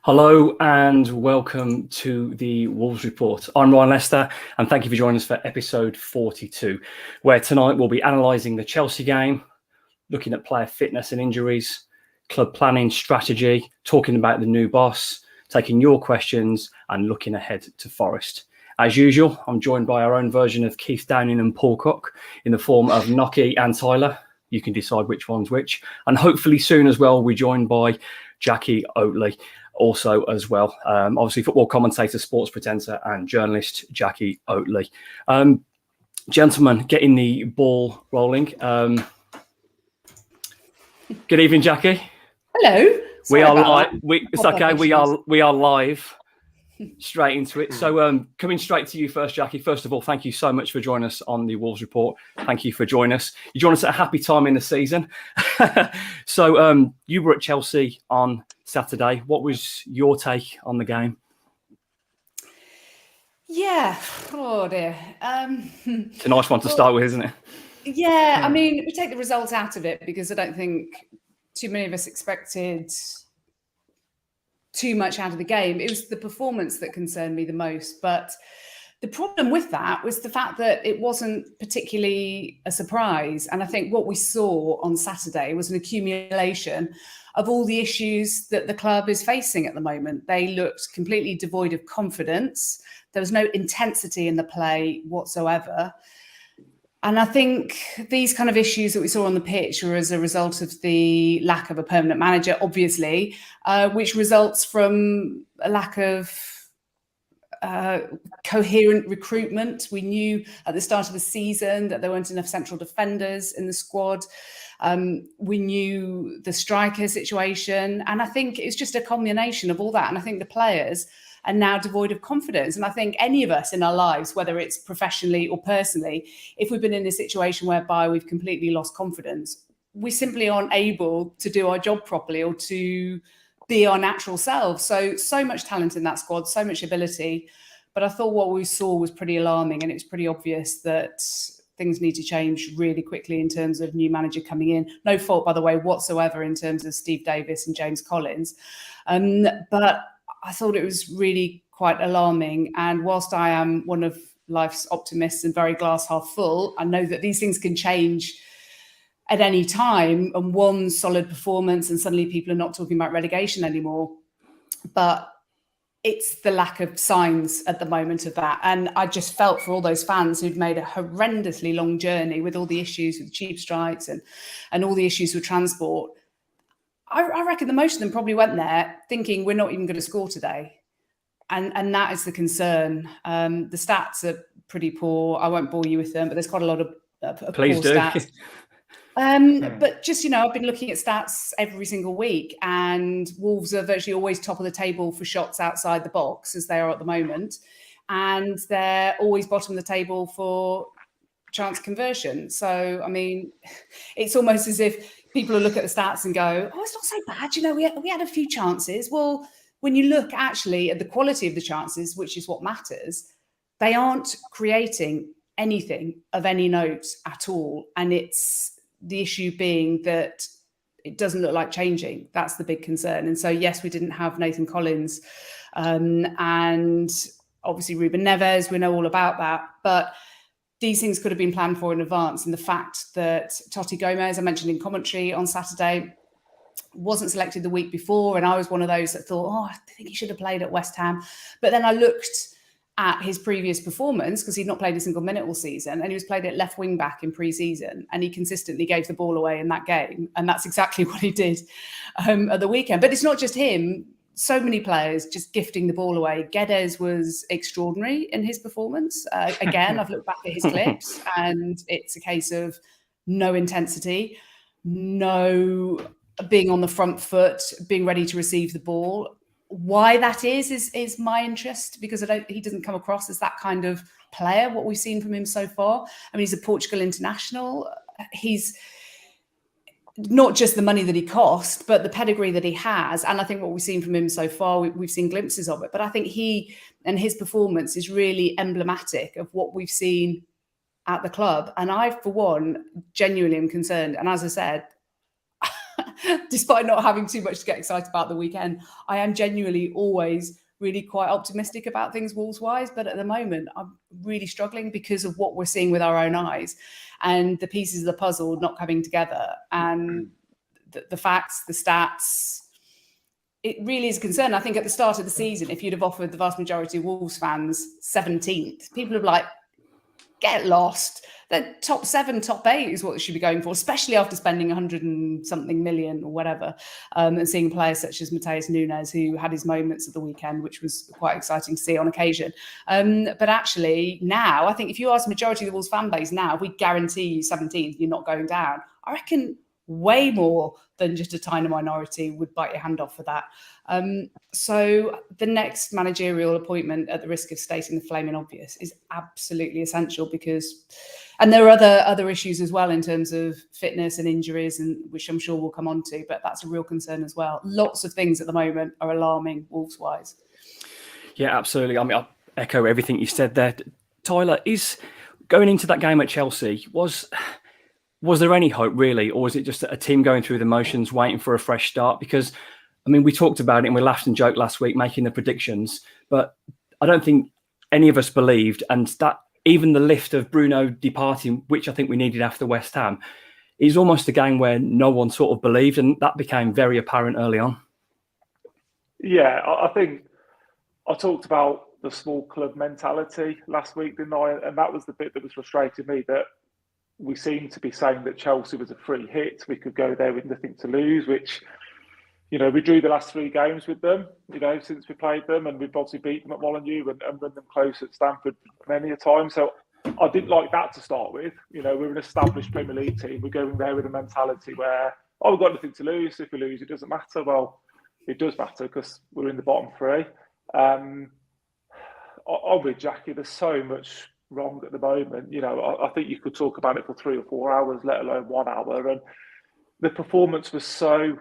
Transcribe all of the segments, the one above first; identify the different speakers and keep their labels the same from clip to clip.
Speaker 1: Hello and welcome to the Wolves Report. I'm Ryan Lester and thank you for joining us for episode 42, where tonight we'll be analysing the Chelsea game, looking at player fitness and injuries, club planning strategy, talking about the new boss, taking your questions and looking ahead to Forest. As usual, I'm joined by our own version of Keith Downing and Paul Cook in the form of Nocky and Tyler. You can decide which one's which. And hopefully soon as well, we're joined by Jackie Oatley. Also as well, obviously football commentator, sports presenter and journalist Jackie Oatley. Gentlemen, getting the ball rolling. Good evening, Jackie.
Speaker 2: Hello.
Speaker 1: We are live. It's okay. We are live. Straight into it. So coming straight to you first, Jackie. First of all, thank you so much for joining us on the Wolves Report. Thank you for joining us. You joined us at a happy time in the season. So you were at Chelsea on Saturday. What was your take on the game?
Speaker 2: Yeah. Oh dear.
Speaker 1: It's a nice one to start with, isn't it?
Speaker 2: Yeah. I mean, we take the results out of it because I don't think too many of us expected too much out of the game. It was the performance that concerned me the most. But the problem with that was the fact that it wasn't particularly a surprise. And I think what we saw on Saturday was an accumulation of all the issues that the club is facing at the moment. They looked completely devoid of confidence. There was no intensity in the play whatsoever. And I think these kind of issues that we saw on the pitch were as a result of the lack of a permanent manager, obviously, which results from a lack of coherent recruitment. We knew at the start of the season that there weren't enough central defenders in the squad. We knew the striker situation. And I think it's just a combination of all that. And I think the players are now devoid of confidence. And I think any of us in our lives, whether it's professionally or personally, if we've been in a situation whereby we've completely lost confidence, we simply aren't able to do our job properly or to be our natural selves. So much talent in that squad, so much ability. But I thought what we saw was pretty alarming, and it's pretty obvious that things need to change really quickly in terms of new manager coming in. No fault, by the way, whatsoever in terms of Steve Davis and James Collins. But I thought it was really quite alarming. And whilst I am one of life's optimists and very glass half full, I know that these things can change at any time. And one solid performance and suddenly people are not talking about relegation anymore. But it's the lack of signs at the moment of that. And I just felt for all those fans who'd made a horrendously long journey with all the issues with tube strikes and all the issues with transport. I reckon the most of them probably went there thinking we're not even going to score today. And that is the concern. The stats are pretty poor. I won't bore you with them, but there's quite a lot of
Speaker 1: Please
Speaker 2: poor
Speaker 1: do.
Speaker 2: stats. But just, I've been looking at stats every single week, and Wolves are virtually always top of the table for shots outside the box, as they are at the moment. And they're always bottom of the table for chance conversion. So, I mean, it's almost as if people will look at the stats and go, oh, it's not so bad. We had a few chances. Well, when you look actually at the quality of the chances, which is what matters, they aren't creating anything of any note at all. And it's the issue being that it doesn't look like changing. That's the big concern. And so, yes, we didn't have Nathan Collins and obviously Ruben Neves. We know all about that. But these things could have been planned for in advance. And the fact that Totti Gomez, I mentioned in commentary on Saturday, wasn't selected the week before. And I was one of those that thought, I think he should have played at West Ham. But then I looked at his previous performance because he'd not played a single minute all season. And he was played at left wing back in pre-season. And he consistently gave the ball away in that game. And that's exactly what he did at the weekend. But it's not just him. So many players just gifting the ball away. Guedes was extraordinary in his performance. Again, I've looked back at his clips and it's a case of no intensity, no being on the front foot, being ready to receive the ball. Why that is my interest, because he doesn't come across as that kind of player, what we've seen from him so far. I mean, he's a Portugal international. He's not just the money that he cost, but the pedigree that he has. And I think what we've seen from him so far, we've seen glimpses of it. But I think he and his performance is really emblematic of what we've seen at the club. And I, for one, genuinely am concerned. And as I said, despite not having too much to get excited about the weekend. I am genuinely always really quite optimistic about things Wolves-wise, but at the moment I'm really struggling because of what we're seeing with our own eyes and the pieces of the puzzle not coming together, and the facts, the stats. It really is a concern. I think at the start of the season, if you'd have offered the vast majority of Wolves fans 17th, people would be like, get lost. The top 7, top 8 is what they should be going for, especially after spending 100 and something million or whatever, and seeing players such as Mateus Nunes, who had his moments at the weekend, which was quite exciting to see on occasion. But actually now, I think if you ask the majority of the Wolves fan base now, we guarantee you 17th, you're not going down. I reckon way more than just a tiny minority would bite your hand off for that. So the next managerial appointment, at the risk of stating the flaming obvious, is absolutely essential because, and there are other issues as well in terms of fitness and injuries, and which I'm sure we'll come on to, but that's a real concern as well. Lots of things at the moment are alarming Wolves-wise.
Speaker 1: Yeah, absolutely. I mean, I echo everything you said there. Tyler, is going into that game at Chelsea, was there any hope really, or was it just a team going through the motions, waiting for a fresh start? Because, I mean, we talked about it and we laughed and joked last week making the predictions, but I don't think any of us believed, and that even the lift of Bruno departing, which I think we needed after West Ham, is almost a game where no one sort of believed, and that became very apparent early on.
Speaker 3: Yeah, I think I talked about the small club mentality last week, didn't I? And that was the bit that was frustrating me, that we seemed to be saying that Chelsea was a free hit. We could go there with nothing to lose, which, you know, we drew the last 3 games with them, you know, since we played them, and we've obviously beat them at Molineux and run them close at Stamford many a time. So I didn't like that to start with. You know, we're an established Premier League team. We're going there with a mentality where, we've got nothing to lose. If we lose, it doesn't matter. Well, it does matter because we're in the bottom 3. I'm with Jackie. There's so much wrong at the moment. You know, I think you could talk about it for 3 or 4 hours, let alone 1 hour. And the performance was so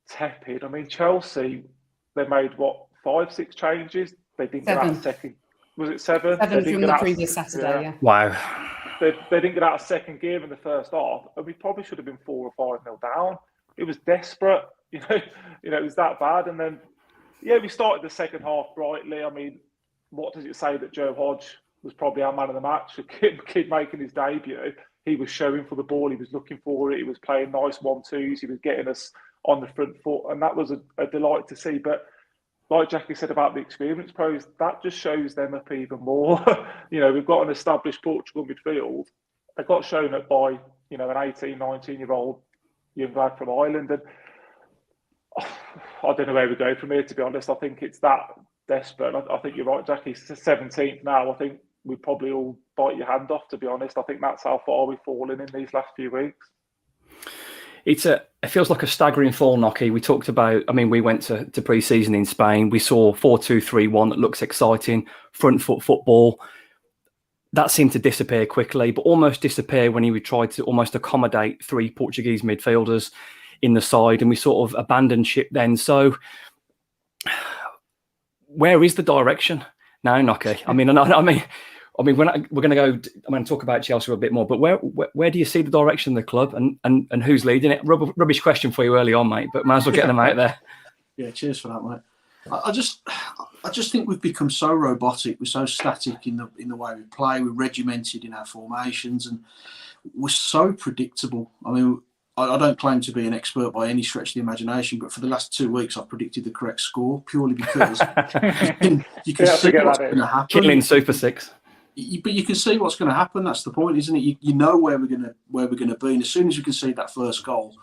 Speaker 3: tepid. I mean, Chelsea, they made 5, 6 changes. They didn't get out of second. Was it 7?
Speaker 2: 7 from the previous Saturday. Yeah.
Speaker 1: Wow.
Speaker 3: They didn't get out of second gear in the first half, and we probably should have been 4 or 5-0 down. It was desperate. You know, it was that bad. And then, yeah, we started the second half brightly. I mean, what does it say that Joe Hodge was probably our man of the match? A kid making his debut. He was showing for the ball. He was looking for it. He was playing nice 1-2s. He was getting us on the front foot. And that was a delight to see. But like Jackie said about the experienced pros, that just shows them up even more. You know, we've got an established Portugal midfield. They got shown up by, you know, an 18, 19-year-old young lad from Ireland. And I don't know where we go from here, to be honest. I think it's that desperate. I think you're right, Jackie. It's the 17th now. I think we probably all bite your hand off, to be honest. I think that's how far we've fallen in these last few weeks.
Speaker 1: It feels like a staggering fall, Nocky. We talked about, I mean, we went to pre-season in Spain. We saw 4-2-3-1 that looks exciting, front foot football. That seemed to disappear quickly, but almost disappear when he tried to almost accommodate 3 Portuguese midfielders in the side, and we sort of abandoned ship then. So where is the direction now, Nocky? I mean, we're going to go. I'm going to talk about Chelsea a bit more, but where do you see the direction of the club, and who's leading it? Rubbish question for you early on, mate, but might as well get them out there.
Speaker 4: Yeah, cheers for that, mate. I just think we've become so robotic. We're so static in the way we play. We're regimented in our formations, and we're so predictable. I mean, I don't claim to be an expert by any stretch of the imagination, but for the last 2 weeks, I've predicted the correct score purely because you can see what's going to happen.
Speaker 1: Killing Super Six.
Speaker 4: But you can see what's going to happen. That's the point, isn't it? You know where we're going to be, and as soon as we can see that first goal,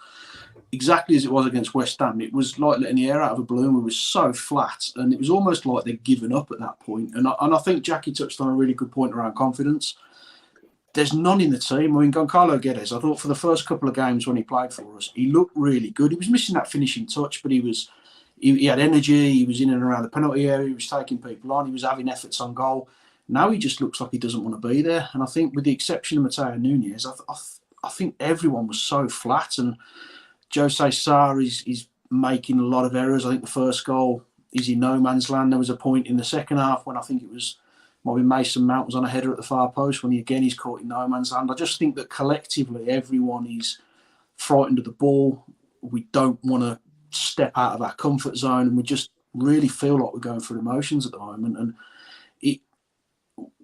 Speaker 4: exactly as it was against West Ham, it was like letting the air out of a balloon. We were so flat, and it was almost like they'd given up at that point. And I think Jackie touched on a really good point around confidence. There's none in the team. I mean, Goncalo Guedes, I thought for the first couple of games when he played for us, he looked really good. He was missing that finishing touch, but he had energy. He was in and around the penalty area. He was taking people on. He was having efforts on goal. Now he just looks like he doesn't want to be there. And I think with the exception of Mateus Nunes, I think everyone was so flat. And Jose Sarr is making a lot of errors. I think the first goal is in no man's land. There was a point in the second half when I think it was maybe Mason Mount was on a header at the far post when he's caught in no man's land. I just think that collectively everyone is frightened of the ball. we don't want to step out of our comfort zone, and we just really feel like we're going through the motions at the moment. And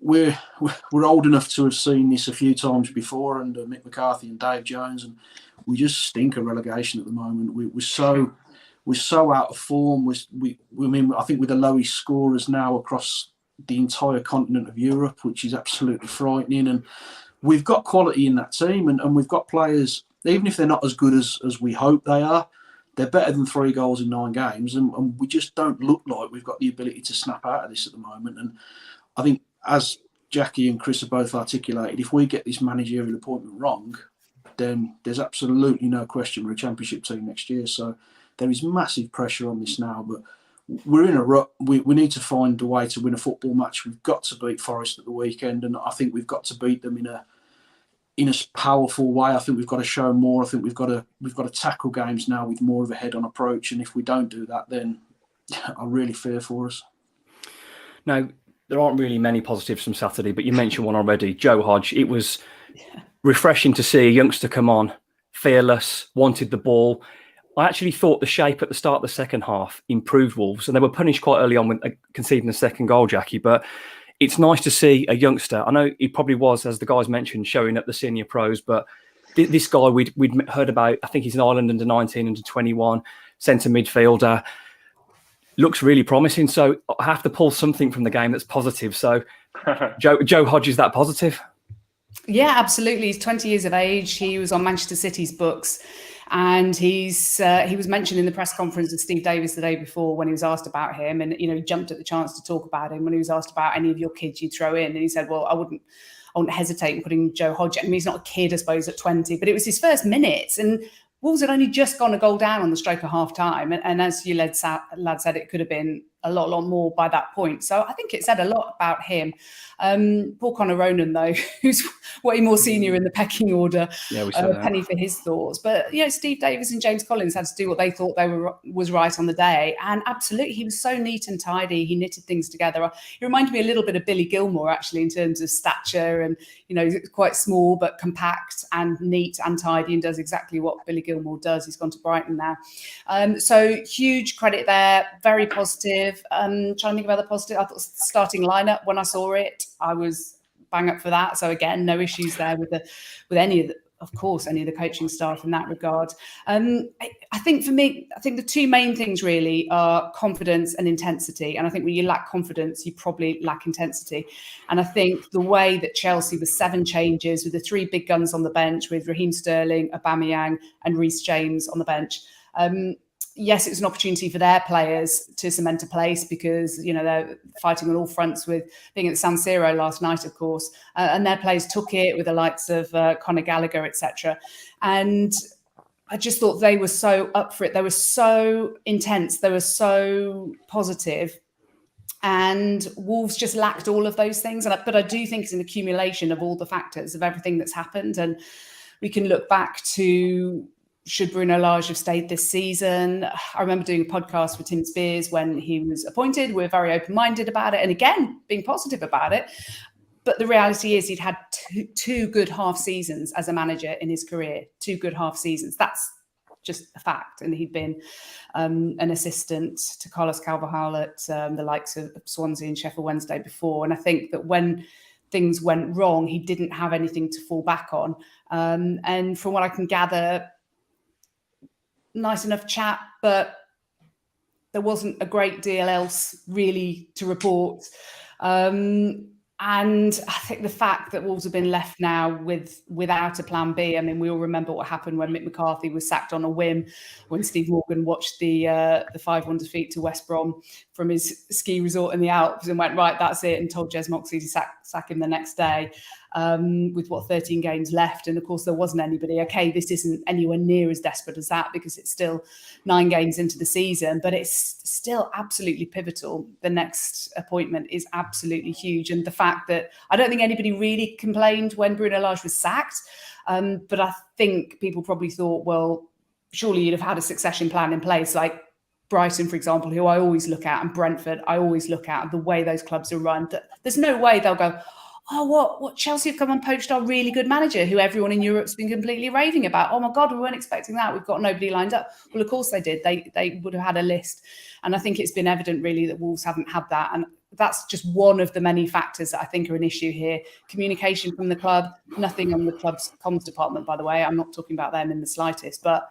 Speaker 4: we're old enough to have seen this a few times before under Mick McCarthy and Dave Jones, and we just stink of relegation at the moment. We're so out of form. I think we're the lowest scorers now across the entire continent of Europe, which is absolutely frightening. And we've got quality in that team, and we've got players, even if they're not as good as we hope they are, they're better than 3 goals in 9 games, and we just don't look like we've got the ability to snap out of this at the moment. And I think, as Jackie and Chris have both articulated, if we get this managerial appointment wrong, then there's absolutely no question we're a championship team next year. So there is massive pressure on this now, but we're in a rut. We need to find a way to win a football match. We've got to beat Forest at the weekend, and I think we've got to beat them in a powerful way. I think we've got to show more. I think we've got to tackle games now with more of a head-on approach, and if we don't do that, then I really fear for us.
Speaker 1: Now, there aren't really many positives from Saturday, but you mentioned one already, Joe Hodge. It was refreshing to see a youngster come on, fearless, wanted the ball. I actually thought the shape at the start of the second half improved Wolves, and they were punished quite early on with conceding the second goal, Jackie, but it's nice to see a youngster. I know he probably was, as the guys mentioned, showing at the senior pros, but this guy we'd heard about, I think he's an Ireland under 19, under 21, centre midfielder, looks really promising. So I have to pull something from the game that's positive. So Joe Hodge, is that positive?
Speaker 2: Yeah, absolutely. He's 20 years of age. He was on Manchester City's books. And he was mentioned in the press conference with Steve Davis the day before when he was asked about him, and he jumped at the chance to talk about him when he was asked about any of your kids you'd throw in, and he said, "Well, I wouldn't hesitate in putting Joe Hodge." I mean, he's not a kid, I suppose, at 20, but it was his first minutes, and Wolves had only just gone a goal down on the stroke of half time, and as you lad said, it could have been a lot more by that point. So I think it said a lot about him. Paul Conor Ronan, though, who's way more senior in the pecking order, penny for his thoughts. But Steve Davis and James Collins had to do what they thought was right on the day, and absolutely, he was so neat and tidy. He knitted things together. He reminded me a little bit of Billy Gilmour, actually, in terms of stature, and quite small but compact and neat and tidy, and does exactly what Billy Gilmour does. He's gone to Brighton now, so huge credit there. Very positive. Trying to think of other positive. I thought starting lineup, when I saw it, I was bang up for that. So again, no issues there with any of the coaching staff in that regard. I think for me, the two main things really are confidence and intensity. And I think when you lack confidence, you probably lack intensity. And I think the way that Chelsea, with 7 changes, with the 3 big guns on the bench, with Raheem Sterling, Aubameyang and Reece James on the bench, yes, it was an opportunity for their players to cement a place because, they're fighting on all fronts with being at the San Siro last night, of course. And their players took it with the likes of Conor Gallagher, etc. And I just thought they were so up for it. They were so intense. They were so positive. And Wolves just lacked all of those things. But I do think it's an accumulation of all the factors of everything that's happened. And we can look back to, should Bruno Lage have stayed this season? I remember doing a podcast with Tim Spears when he was appointed. We're very open-minded about it. And again, being positive about it. But the reality is he'd had two good half seasons as a manager in his career. 2 good half seasons. That's just a fact. And he'd been an assistant to Carlos Carvajal at the likes of Swansea and Sheffield Wednesday before. And I think that when things went wrong, he didn't have anything to fall back on. And from what I can gather, nice enough chat, but there wasn't a great deal else really to report. And I think the fact that Wolves have been left now without a plan B. I mean, we all remember what happened when Mick McCarthy was sacked on a whim when Steve Morgan watched the 5-1 defeat to West Brom from his ski resort in the Alps and went, right, that's it, and told Jez Moxley to sack him the next day. With 13 games left. And of course, there wasn't anybody. Okay, this isn't anywhere near as desperate as that because it's still 9 games into the season, but it's still absolutely pivotal. The next appointment is absolutely huge. And the fact that I don't think anybody really complained when Bruno Lage was sacked, but I think people probably thought, well, surely you'd have had a succession plan in place, like Brighton, for example, who I always look at, and Brentford, I always look at the way those clubs are run. There's no way they'll go, oh, what Chelsea have come and poached our really good manager who everyone in Europe's been completely raving about. Oh my God, we weren't expecting that. We've got nobody lined up. Well, of course they did. They would have had a list. And I think it's been evident really that Wolves haven't had that. And that's just one of the many factors that I think are an issue here. Communication from the club, nothing on the club's comms department, by the way. I'm not talking about them in the slightest, but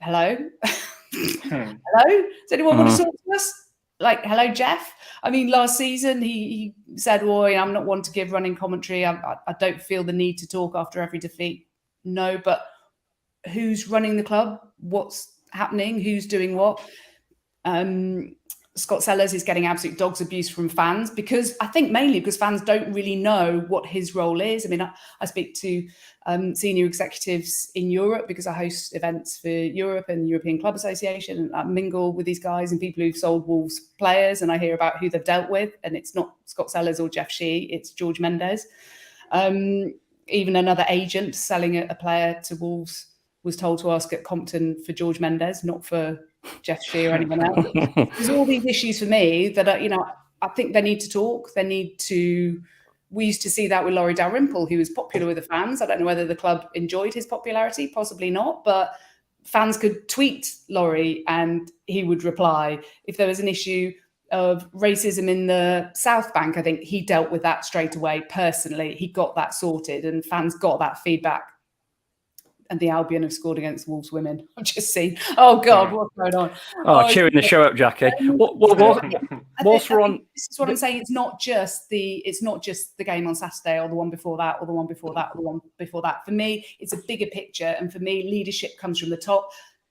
Speaker 2: hello? Hello? Does anyone want to talk to us? Like, hello, Jeff. I mean, last season he said, "Oh, I'm not one to give running commentary. I don't feel the need to talk after every defeat." No, but who's running the club? What's happening? Who's doing what? Scott Sellers is getting absolute dog's abuse from fans because mainly because fans don't really know what his role is. I mean, I speak to senior executives in Europe because I host events for Europe and the European Club Association, and I mingle with these guys and people who've sold Wolves players, and I hear about who they've dealt with, and it's not Scott Sellers or Jeff Shee, it's George Mendes. Even another agent selling a player to Wolves was told to ask at Compton for George Mendes, not for Jeff Shee or anyone else. There's all these issues for me that are, I think they need to talk. We used to see that with Laurie Dalrymple, who was popular with the fans. I don't know whether the club enjoyed his popularity, possibly not, but fans could tweet Laurie and he would reply. If there was an issue of racism in the South Bank, I think he dealt with that straight away personally. He got that sorted and fans got that feedback. And the Albion have scored against Wolves women. I've just seen. Oh God, what's going on?
Speaker 1: Cheering the show up, Jackie. Whilst we're on,
Speaker 2: this is what I'm saying. It's not just the game on Saturday, or the one before that, or the one before that, or the one before that. For me, it's a bigger picture, and for me, leadership comes from the top.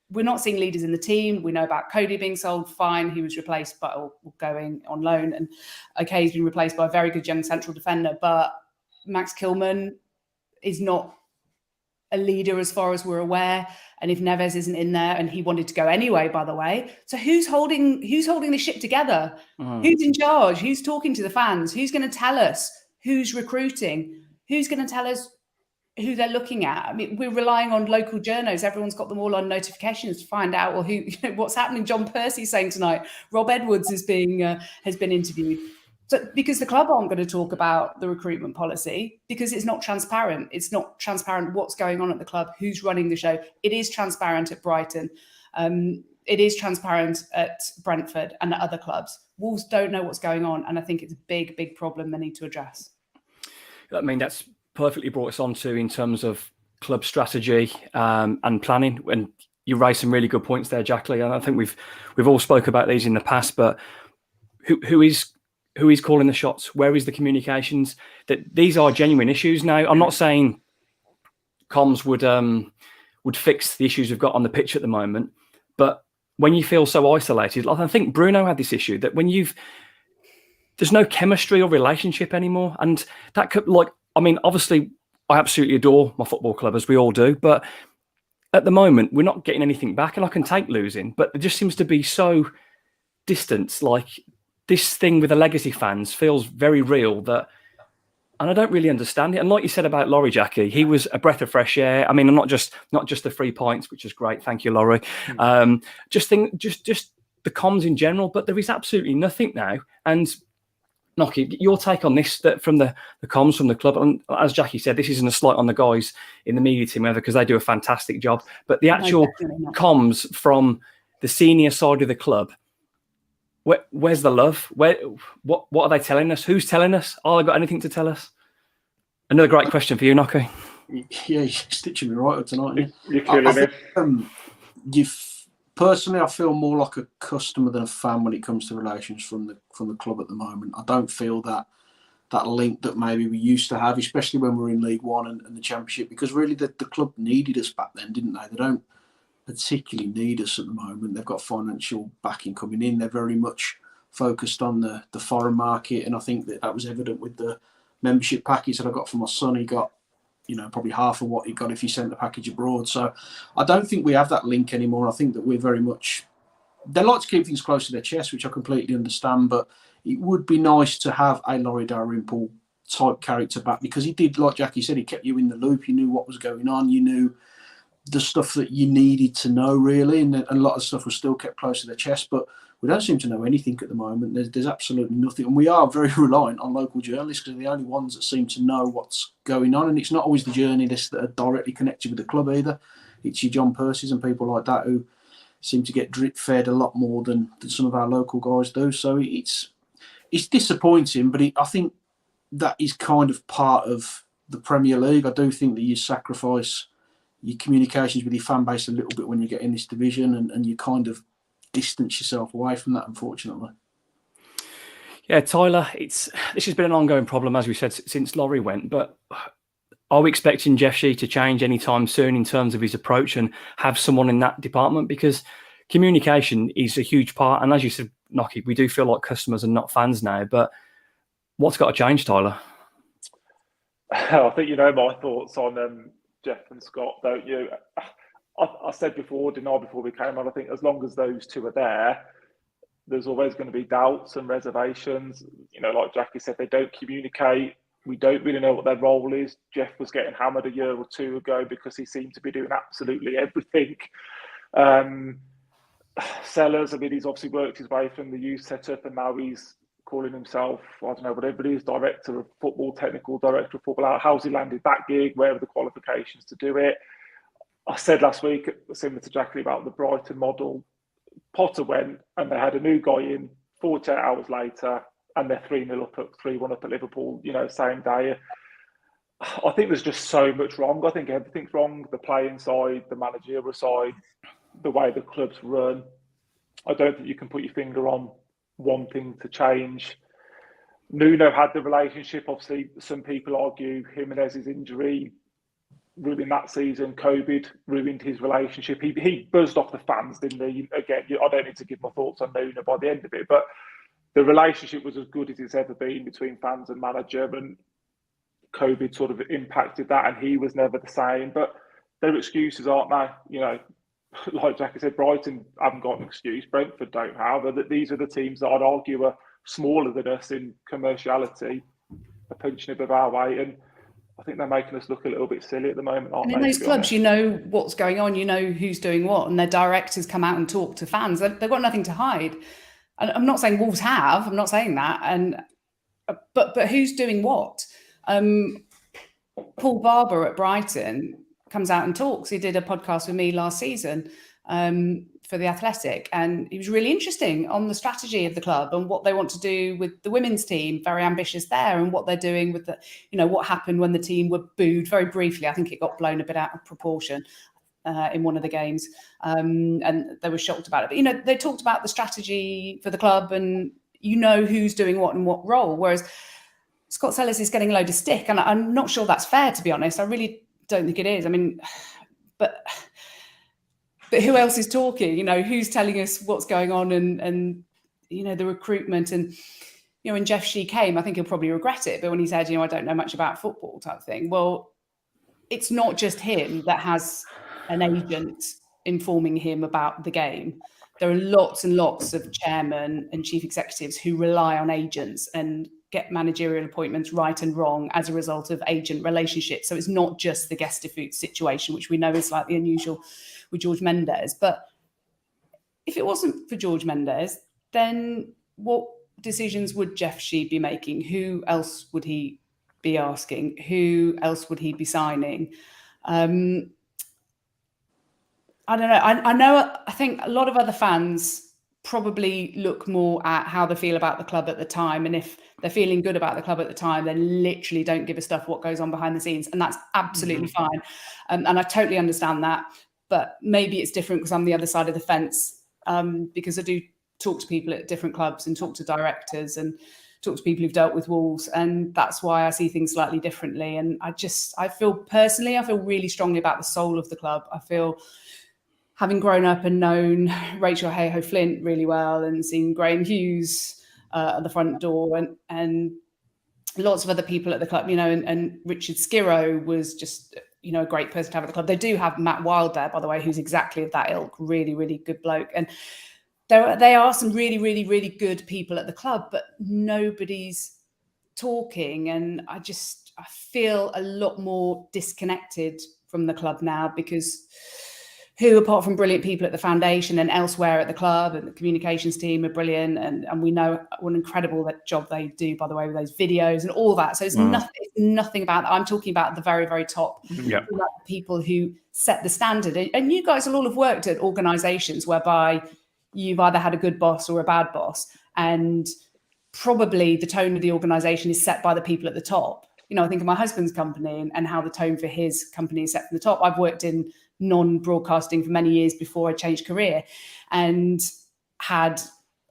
Speaker 2: We're not seeing leaders in the team. We know about Cody being sold. Fine, he was replaced by or going on loan, and okay, he's been replaced by a very good young central defender. But Max Kilman is not a leader as far as we're aware, and if Neves isn't in there, and he wanted to go anyway, by the way, so who's holding the ship together? Who's in charge? Who's talking to the fans? Who's going to tell us who's recruiting? Who's going to tell us who they're looking at? I mean, we're relying on local journos. Everyone's got them all on notifications to find out what's happening. John Percy saying tonight Rob Edwards has been interviewed. So, because the club aren't going to talk about the recruitment policy because it's not transparent. It's not transparent what's going on at the club, who's running the show. It is transparent at Brighton. It is transparent at Brentford and at other clubs. Wolves don't know what's going on, and I think it's a big, big problem they need to address.
Speaker 1: I mean, that's perfectly brought us on to in terms of club strategy and planning. And you raised some really good points there, Jackie. And I think we've all spoke about these in the past, but who is calling the shots? Where is the communications? That these are genuine issues. Now, I'm not saying comms would fix the issues we've got on the pitch at the moment, but when you feel so isolated, like I think Bruno had this issue that when there's no chemistry or relationship anymore, and that could obviously I absolutely adore my football club, as we all do, but at the moment we're not getting anything back, and I can take losing, but there just seems to be so distant. Like, this thing with the legacy fans feels very real, and I don't really understand it. And like you said about Laurie, Jackie, he was a breath of fresh air. I mean, I'm not just the 3 points, which is great. Thank you, Laurie. Just the comms in general, but there is absolutely nothing now. And Nocky, your take on this, that from the comms from the club, and as Jackie said, this isn't a slight on the guys in the media team either, because they do a fantastic job. But the actual comms from the senior side of the club, where's the love? What are they telling us? Who's telling us? Oh, they got anything to tell us? Another great question for you, Nocky.
Speaker 4: Yeah, you're stitching me right up tonight.
Speaker 3: You're killing it.
Speaker 4: Personally, I feel more like a customer than a fan when it comes to relations from the club at the moment. I don't feel that link that maybe we used to have, especially when we were in League One and the Championship, because really the club needed us back then, didn't they? They don't particularly need us at the moment. They've got financial backing coming in. They're very much focused on the foreign market, and I think that was evident with the membership package that I got for my son. He got probably half of what he got if he sent the package abroad. So I don't think we have that link anymore. I think that we're very much, they like to keep things close to their chest, which I completely understand, but it would be nice to have a Laurie Dalrymple type character back, because he did, like Jackie said, he kept you in the loop. You knew what was going on. You knew the stuff that you needed to know, really, and a lot of stuff was still kept close to their chest. But we don't seem to know anything at the moment. There's absolutely nothing. And we are very reliant on local journalists because they're the only ones that seem to know what's going on. And it's not always the journalists that are directly connected with the club either. It's your John Percy's and people like that who seem to get drip fed a lot more than some of our local guys do. So it's disappointing, but I think that is kind of part of the Premier League. I do think that you sacrifice your communications with your fan base a little bit when you get in this division, and you kind of distance yourself away from that, unfortunately.
Speaker 1: Yeah, Tyler, this has been an ongoing problem, as we said, since Laurie went. But are we expecting Jeff Shee to change anytime soon in terms of his approach and have someone in that department? Because communication is a huge part. And as you said, Nocky, we do feel like customers and not fans now. But what's got to change, Tyler?
Speaker 3: I think you know my thoughts on Jeff and Scott, don't you? I said before, before we came on, I think as long as those two are there, there's always going to be doubts and reservations. You know, like Jackie said, they don't communicate. We don't really know what their role is. Jeff was getting hammered a year or two ago because he seemed to be doing absolutely everything. Sellers, I mean, he's obviously worked his way from the youth setup and now he's calling himself, I don't know, whatever it is, director of football, technical director of football. How's he landed that gig? Where are the qualifications to do it? I said last week, similar to Jackie, about the Brighton model. Potter went and they had a new guy in 48 hours later and they're 3-0 up at 3-1 up at Liverpool, you know, same day. I think there's just so much wrong. I think everything's wrong. The playing side, the managerial side, the way the club's run. I don't think you can put your finger on one thing to change. Nuno had the relationship. Obviously, some people argue Jimenez's injury ruined that season. COVID ruined his relationship. He buzzed off the fans, didn't he? Again, I don't need to give my thoughts on Nuno by the end of it, but the relationship was as good as it's ever been between fans and manager, and COVID sort of impacted that, and he was never the same. But they're excuses, aren't they? You know, like Jackie said, Brighton haven't got an excuse. Brentford don't have. These are the teams that I'd argue are smaller than us in commerciality, are punching above our weight, and I think they're making us look a little bit silly at the moment, aren't they?
Speaker 2: And in those clubs, you know what's going on, you know who's doing what, and their directors come out and talk to fans. They've got nothing to hide. And I'm not saying Wolves have. I'm not saying that. But who's doing what? Paul Barber at Brighton comes out and talks. He did a podcast with me last season for The Athletic, and he was really interesting on the strategy of the club and what they want to do with the women's team. Very ambitious there, and what they're doing with the, you know, what happened when the team were booed very briefly. I think it got blown a bit out of proportion in one of the games, and they were shocked about it. But, you know, they talked about the strategy for the club and you know who's doing what and what role, whereas Scott Sellers is getting a load of stick, and I'm not sure that's fair, to be honest. I really don't think it is. I mean, but who else is talking? You know, who's telling us what's going on and you know, the recruitment. And, you know, when Jeff Shee came, I think he'll probably regret it, but when he said, you know, I don't know much about football type thing, well, it's not just him that has an agent informing him about the game. There are lots and lots of chairmen and chief executives who rely on agents and get managerial appointments right and wrong as a result of agent relationships. So it's not just the Gestifoot situation, which we know is slightly unusual with George Mendes. But if it wasn't for George Mendes, then what decisions would Jeff Shee be making? Who else would he be asking? Who else would he be signing? I don't know. I think a lot of other fans probably look more at how they feel about the club at the time. And if they're feeling good about the club at the time, then literally don't give a stuff what goes on behind the scenes. And that's absolutely fine. And I totally understand that. But maybe it's different because I'm the other side of the fence, because I do talk to people at different clubs and talk to directors and talk to people who've dealt with Wolves. And that's why I see things slightly differently. And I feel really strongly about the soul of the club. I feel, having grown up and known Rachel Hayhoe Flint really well and seen Graham Hughes at the front door and lots of other people at the club, you know, and Richard Skirrow was just, you know, a great person to have at the club. They do have Matt Wild there, by the way, who's exactly of that ilk, really, really good bloke. And they are some really, really, really good people at the club, but nobody's talking. And I feel a lot more disconnected from the club now because who, apart from brilliant people at the foundation and elsewhere at the club and the communications team, are brilliant. And we know what an incredible job they do, by the way, with those videos and all that. So it's nothing about that. I'm talking about the very, very top people who set the standard. And you guys will all have worked at organisations whereby you've either had a good boss or a bad boss. And probably the tone of the organisation is set by the people at the top. You know, I think of my husband's company and how the tone for his company is set from the top. I've worked in non-broadcasting for many years before I changed career and had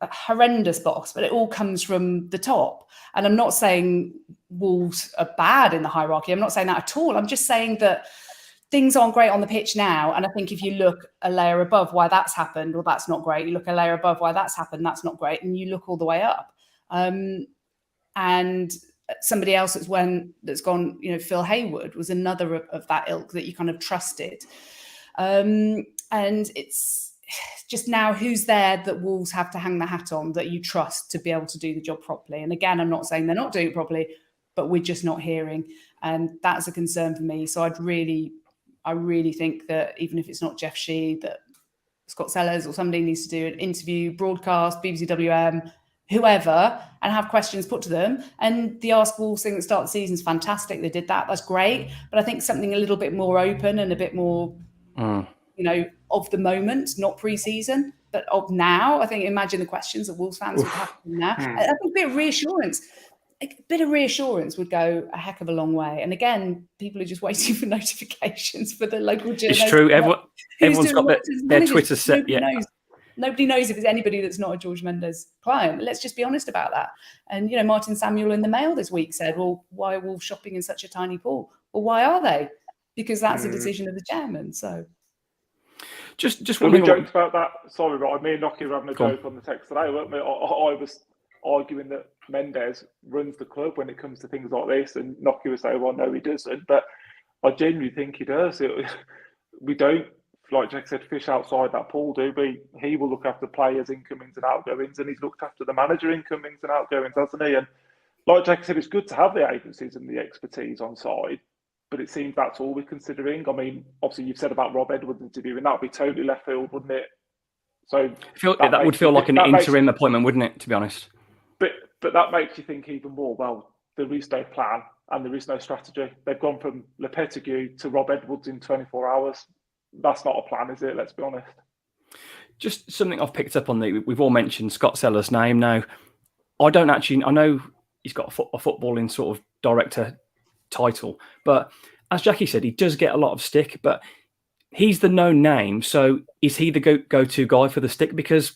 Speaker 2: a horrendous boss, but it all comes from the top. And I'm not saying Wolves are bad in the hierarchy. I'm not saying that at all. I'm just saying that things aren't great on the pitch now. And I think if you look a layer above why that's happened, well, that's not great. You look a layer above why that's happened, that's not great. And you look all the way up. And somebody else that's gone, you know, Phil Hayward was another of that ilk that you kind of trusted. And it's just now who's there that Wolves have to hang the hat on that you trust to be able to do the job properly. And again, I'm not saying they're not doing it properly, but we're just not hearing. And that's a concern for me. So I really think that even if it's not Jeff Shee, that Scott Sellers or somebody needs to do an interview, broadcast, BBC WM, whoever, and have questions put to them. And the Ask Wolves thing at the start of the season is fantastic. They did that. That's great. But I think something a little bit more open and a bit more, you know, of the moment, not pre-season, but of now. I think imagine the questions that Wolves fans would have now. I think a bit of reassurance would go a heck of a long way. And again, people are just waiting for notifications for the local journalists.
Speaker 1: It's true. Everyone's got their Twitter set.
Speaker 2: Nobody knows if there's anybody that's not a George Mendes client. Let's just be honest about that. And, you know, Martin Samuel in the Mail this week said, well, why are Wolves shopping in such a tiny pool? Well, why are they? Because that's a decision of the chairman. So
Speaker 3: just when we joked about that, sorry, right, me and Nocky were having a joke on the text today, weren't we? I was arguing that Mendes runs the club when it comes to things like this, and Nocky was saying, well, no, he doesn't. But I genuinely think he does. We don't, like Jack said, fish outside that pool, do we? He will look after players' incomings and outgoings, and he's looked after the manager incomings and outgoings, hasn't he? And like Jack said, it's good to have the agencies and the expertise on side, but it seems that's all we're considering. I mean, obviously, you've said about Rob Edwards interviewing, that would be totally left field, wouldn't it? So
Speaker 1: that would feel like an interim appointment, wouldn't it, to be honest?
Speaker 3: But that makes you think even more, well, there is no plan and there is no strategy. They've gone from Lopetegui to Rob Edwards in 24 hours. That's not a plan, is it? Let's be honest.
Speaker 1: Just something I've picked up on. We've all mentioned Scott Sellers' name now. I know he's got a footballing sort of director title, but as Jackie said, he does get a lot of stick, but he's the known name. So is he the go-to guy for the stick? Because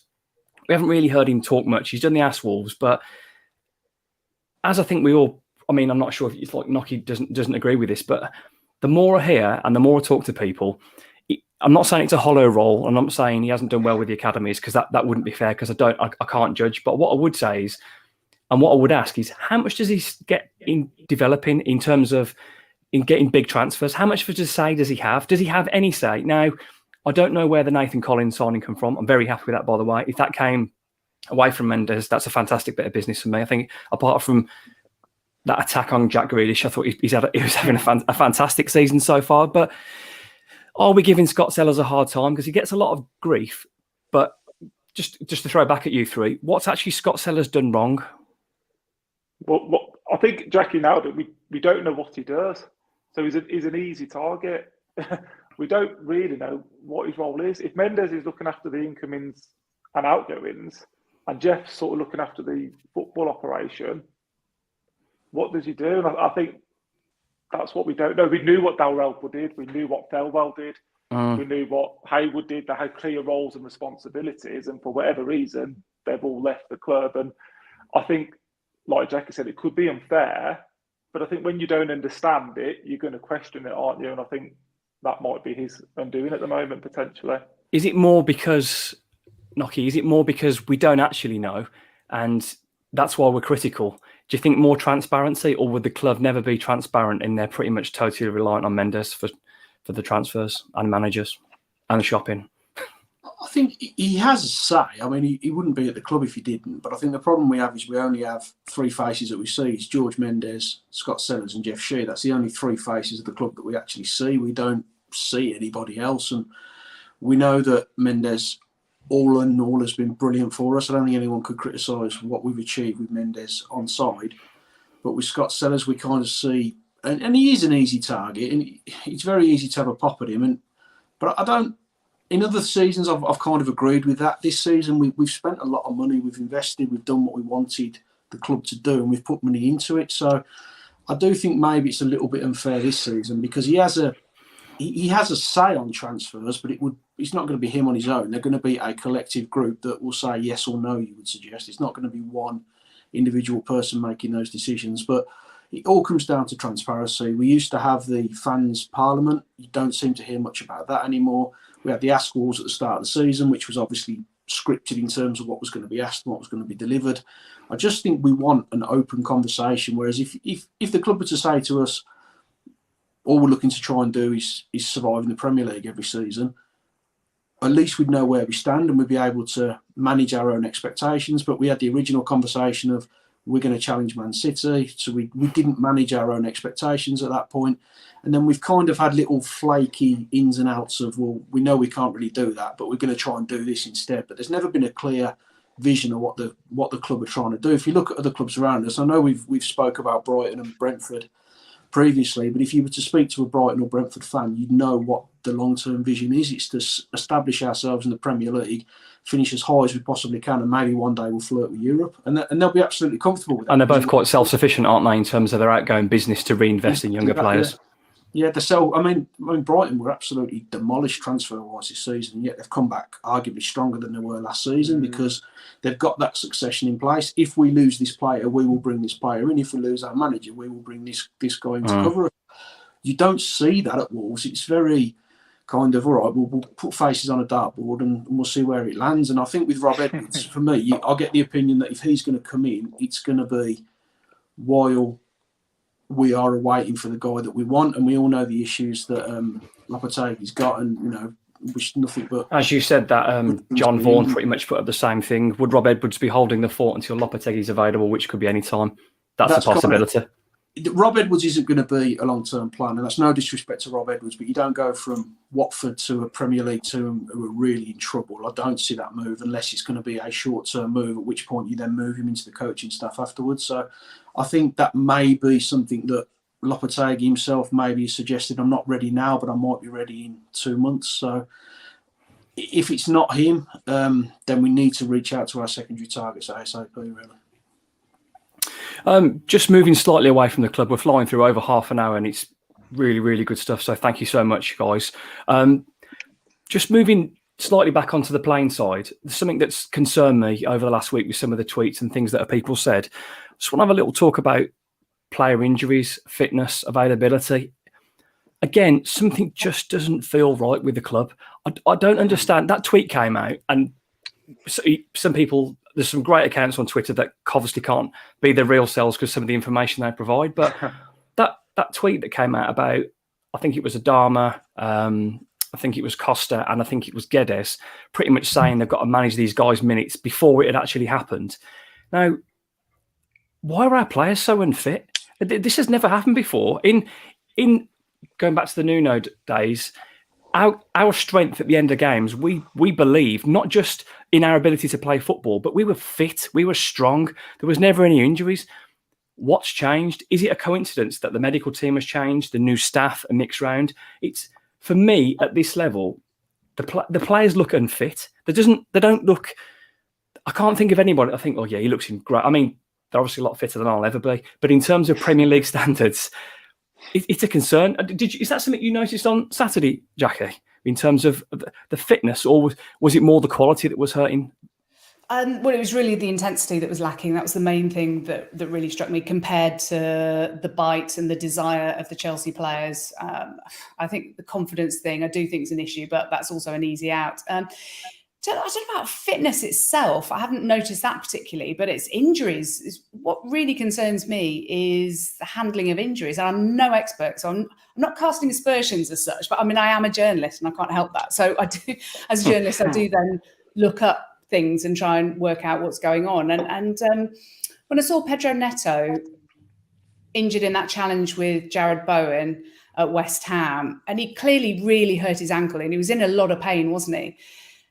Speaker 1: we haven't really heard him talk much. He's done the Ask Wolves, but as I think we all, I mean, I'm not sure if it's like Nocky doesn't agree with this, but the more I hear and the more I talk to people, I'm not saying it's a hollow role. I'm not saying he hasn't done well with the academies, because that wouldn't be fair, because I can't judge. But what I would say is, and what I would ask is, how much does he get in developing in terms of in getting big transfers? How much of a say does he have? Does he have any say? Now, I don't know where the Nathan Collins signing come from. I'm very happy with that, by the way. If that came away from Mendes, that's a fantastic bit of business for me. I think apart from that attack on Jack Grealish, I thought he was having a fantastic season so far. But are we giving Scott Sellers a hard time? Because he gets a lot of grief. But just to throw back at you three, what's actually Scott Sellers done wrong?
Speaker 3: Well, I think Jackie nailed it. We don't know what he does. So he's an easy target. We don't really know what his role is. If Mendes is looking after the incomings and outgoings, and Jeff's sort of looking after the football operation, what does he do? And I think that's what we don't know. We knew what Dalrymple did. We knew what Thelwell did. We knew what Hayward did. They had clear roles and responsibilities. And for whatever reason, they've all left the club. And I think, like Jackie said, it could be unfair. But I think when you don't understand it, you're going to question it, aren't you? And I think that might be his undoing at the moment, potentially.
Speaker 1: Is it more because, Nocky, we don't actually know, and that's why we're critical? Do you think more transparency, or would the club never be transparent and they're pretty much totally reliant on Mendes for the transfers and managers and the shopping?
Speaker 4: I think he has a say. I mean, he wouldn't be at the club if he didn't. But I think the problem we have is we only have three faces that we see. It's George Mendes, Scott Sellers and Jeff Shee. That's the only three faces of the club that we actually see. We don't see anybody else. And We know that Mendes, all in all, has been brilliant for us. I don't think anyone could criticise what we've achieved with Mendes on side. But with Scott Sellers, we kind of see, and he is an easy target, and it's very easy to have a pop at him. But I don't. In other seasons, I've kind of agreed with that. This season, we've spent a lot of money, we've invested, we've done what we wanted the club to do, and we've put money into it. So I do think maybe it's a little bit unfair this season because he has a say on transfers, but it's not going to be him on his own. They're going to be a collective group that will say yes or no, you would suggest. It's not going to be one individual person making those decisions. But it all comes down to transparency. We used to have the fans' parliament. You don't seem to hear much about that anymore. We had the Ask Walls at the start of the season, which was obviously scripted in terms of what was going to be asked and what was going to be delivered. I just think we want an open conversation. Whereas if the club were to say to us, all we're looking to try and do is survive in the Premier League every season, at least we'd know where we stand and we'd be able to manage our own expectations. But we had the original conversation of we're going to challenge Man City. So we didn't manage our own expectations at that point. And then we've kind of had little flaky ins and outs of, well, we know we can't really do that, but we're going to try and do this instead. But there's never been a clear vision of what the club are trying to do. If you look at other clubs around us, I know we've spoke about Brighton and Brentford previously, but if you were to speak to a Brighton or Brentford fan, you'd know what the long-term vision is. It's to establish ourselves in the Premier League, finish as high as we possibly can, and maybe one day we'll flirt with Europe. And they'll be absolutely comfortable with that.
Speaker 1: And they're both quite self-sufficient, aren't they, in terms of their outgoing business to reinvest in younger players?
Speaker 4: Yeah, I mean, Brighton were absolutely demolished transfer-wise this season, and yet they've come back arguably stronger than they were last season because they've got that succession in place. If we lose this player, we will bring this player in. If we lose our manager, we will bring this guy in to cover us. You don't see that at Wolves. It's very kind of, all right, we'll put faces on a dartboard and we'll see where it lands. And I think with Rob Edwards, for me, I get the opinion that if he's going to come in, it's going to be while we are waiting for the guy that we want, and we all know the issues that Lopetegui's got, and wish nothing but. As
Speaker 1: you said, that John Vaughan pretty much put up the same thing. Would Rob Edwards be holding the fort until Lopetegui's available, which could be any time? That's a possibility.
Speaker 4: Rob Edwards isn't going to be a long-term plan, and that's no disrespect to Rob Edwards, but you don't go from Watford to a Premier League team who are really in trouble. I don't see that move unless it's going to be a short-term move, at which point you then move him into the coaching staff afterwards. So I think that may be something that Lopetegui himself maybe suggested. I'm not ready now, but I might be ready in 2 months. So if it's not him, then we need to reach out to our secondary targets ASAP, really.
Speaker 1: Just moving slightly away from the club, we're flying through over half an hour and it's really, really good stuff. So thank you so much, guys. Just moving slightly back onto the playing side, something that's concerned me over the last week with some of the tweets and things that people said. Just want to have a little talk about player injuries, fitness, availability. Again, something just doesn't feel right with the club. I don't understand. That tweet came out and some people... There's some great accounts on Twitter that obviously can't be their real selves because some of the information they provide. But that tweet that came out about, I think it was Adama, I think it was Costa, and I think it was Guedes, pretty much saying they've got to manage these guys' minutes before it had actually happened. Now, why are our players so unfit? This has never happened before. In going back to the Nuno days, our strength at the end of games, we believed not just in our ability to play football, but we were fit, we were strong. There was never any injuries. What's changed? Is it a coincidence that the medical team has changed, the new staff are mixed round? It's, for me, at this level, the players look unfit. They don't look. I can't think of anybody. I think, oh yeah, he looks in great. I mean, they're obviously a lot fitter than I'll ever be. But in terms of Premier League standards, it's a concern. Is that something you noticed on Saturday, Jackie, in terms of the fitness, or was it more the quality that was hurting?
Speaker 2: Well, it was really the intensity that was lacking. That was the main thing that really struck me compared to the bite and the desire of the Chelsea players. I think the confidence thing, I do think is an issue, but that's also an easy out. I don't know about fitness itself. I haven't noticed that particularly, but it's injuries. What really concerns me is the handling of injuries. And I'm no expert, so I'm not casting aspersions as such, but I mean, I am a journalist and I can't help that. So I do, as a journalist, I do then look up things and try and work out what's going on. And when I saw Pedro Neto injured in that challenge with Jared Bowen, at West Ham, and he clearly really hurt his ankle, and he was in a lot of pain, wasn't he?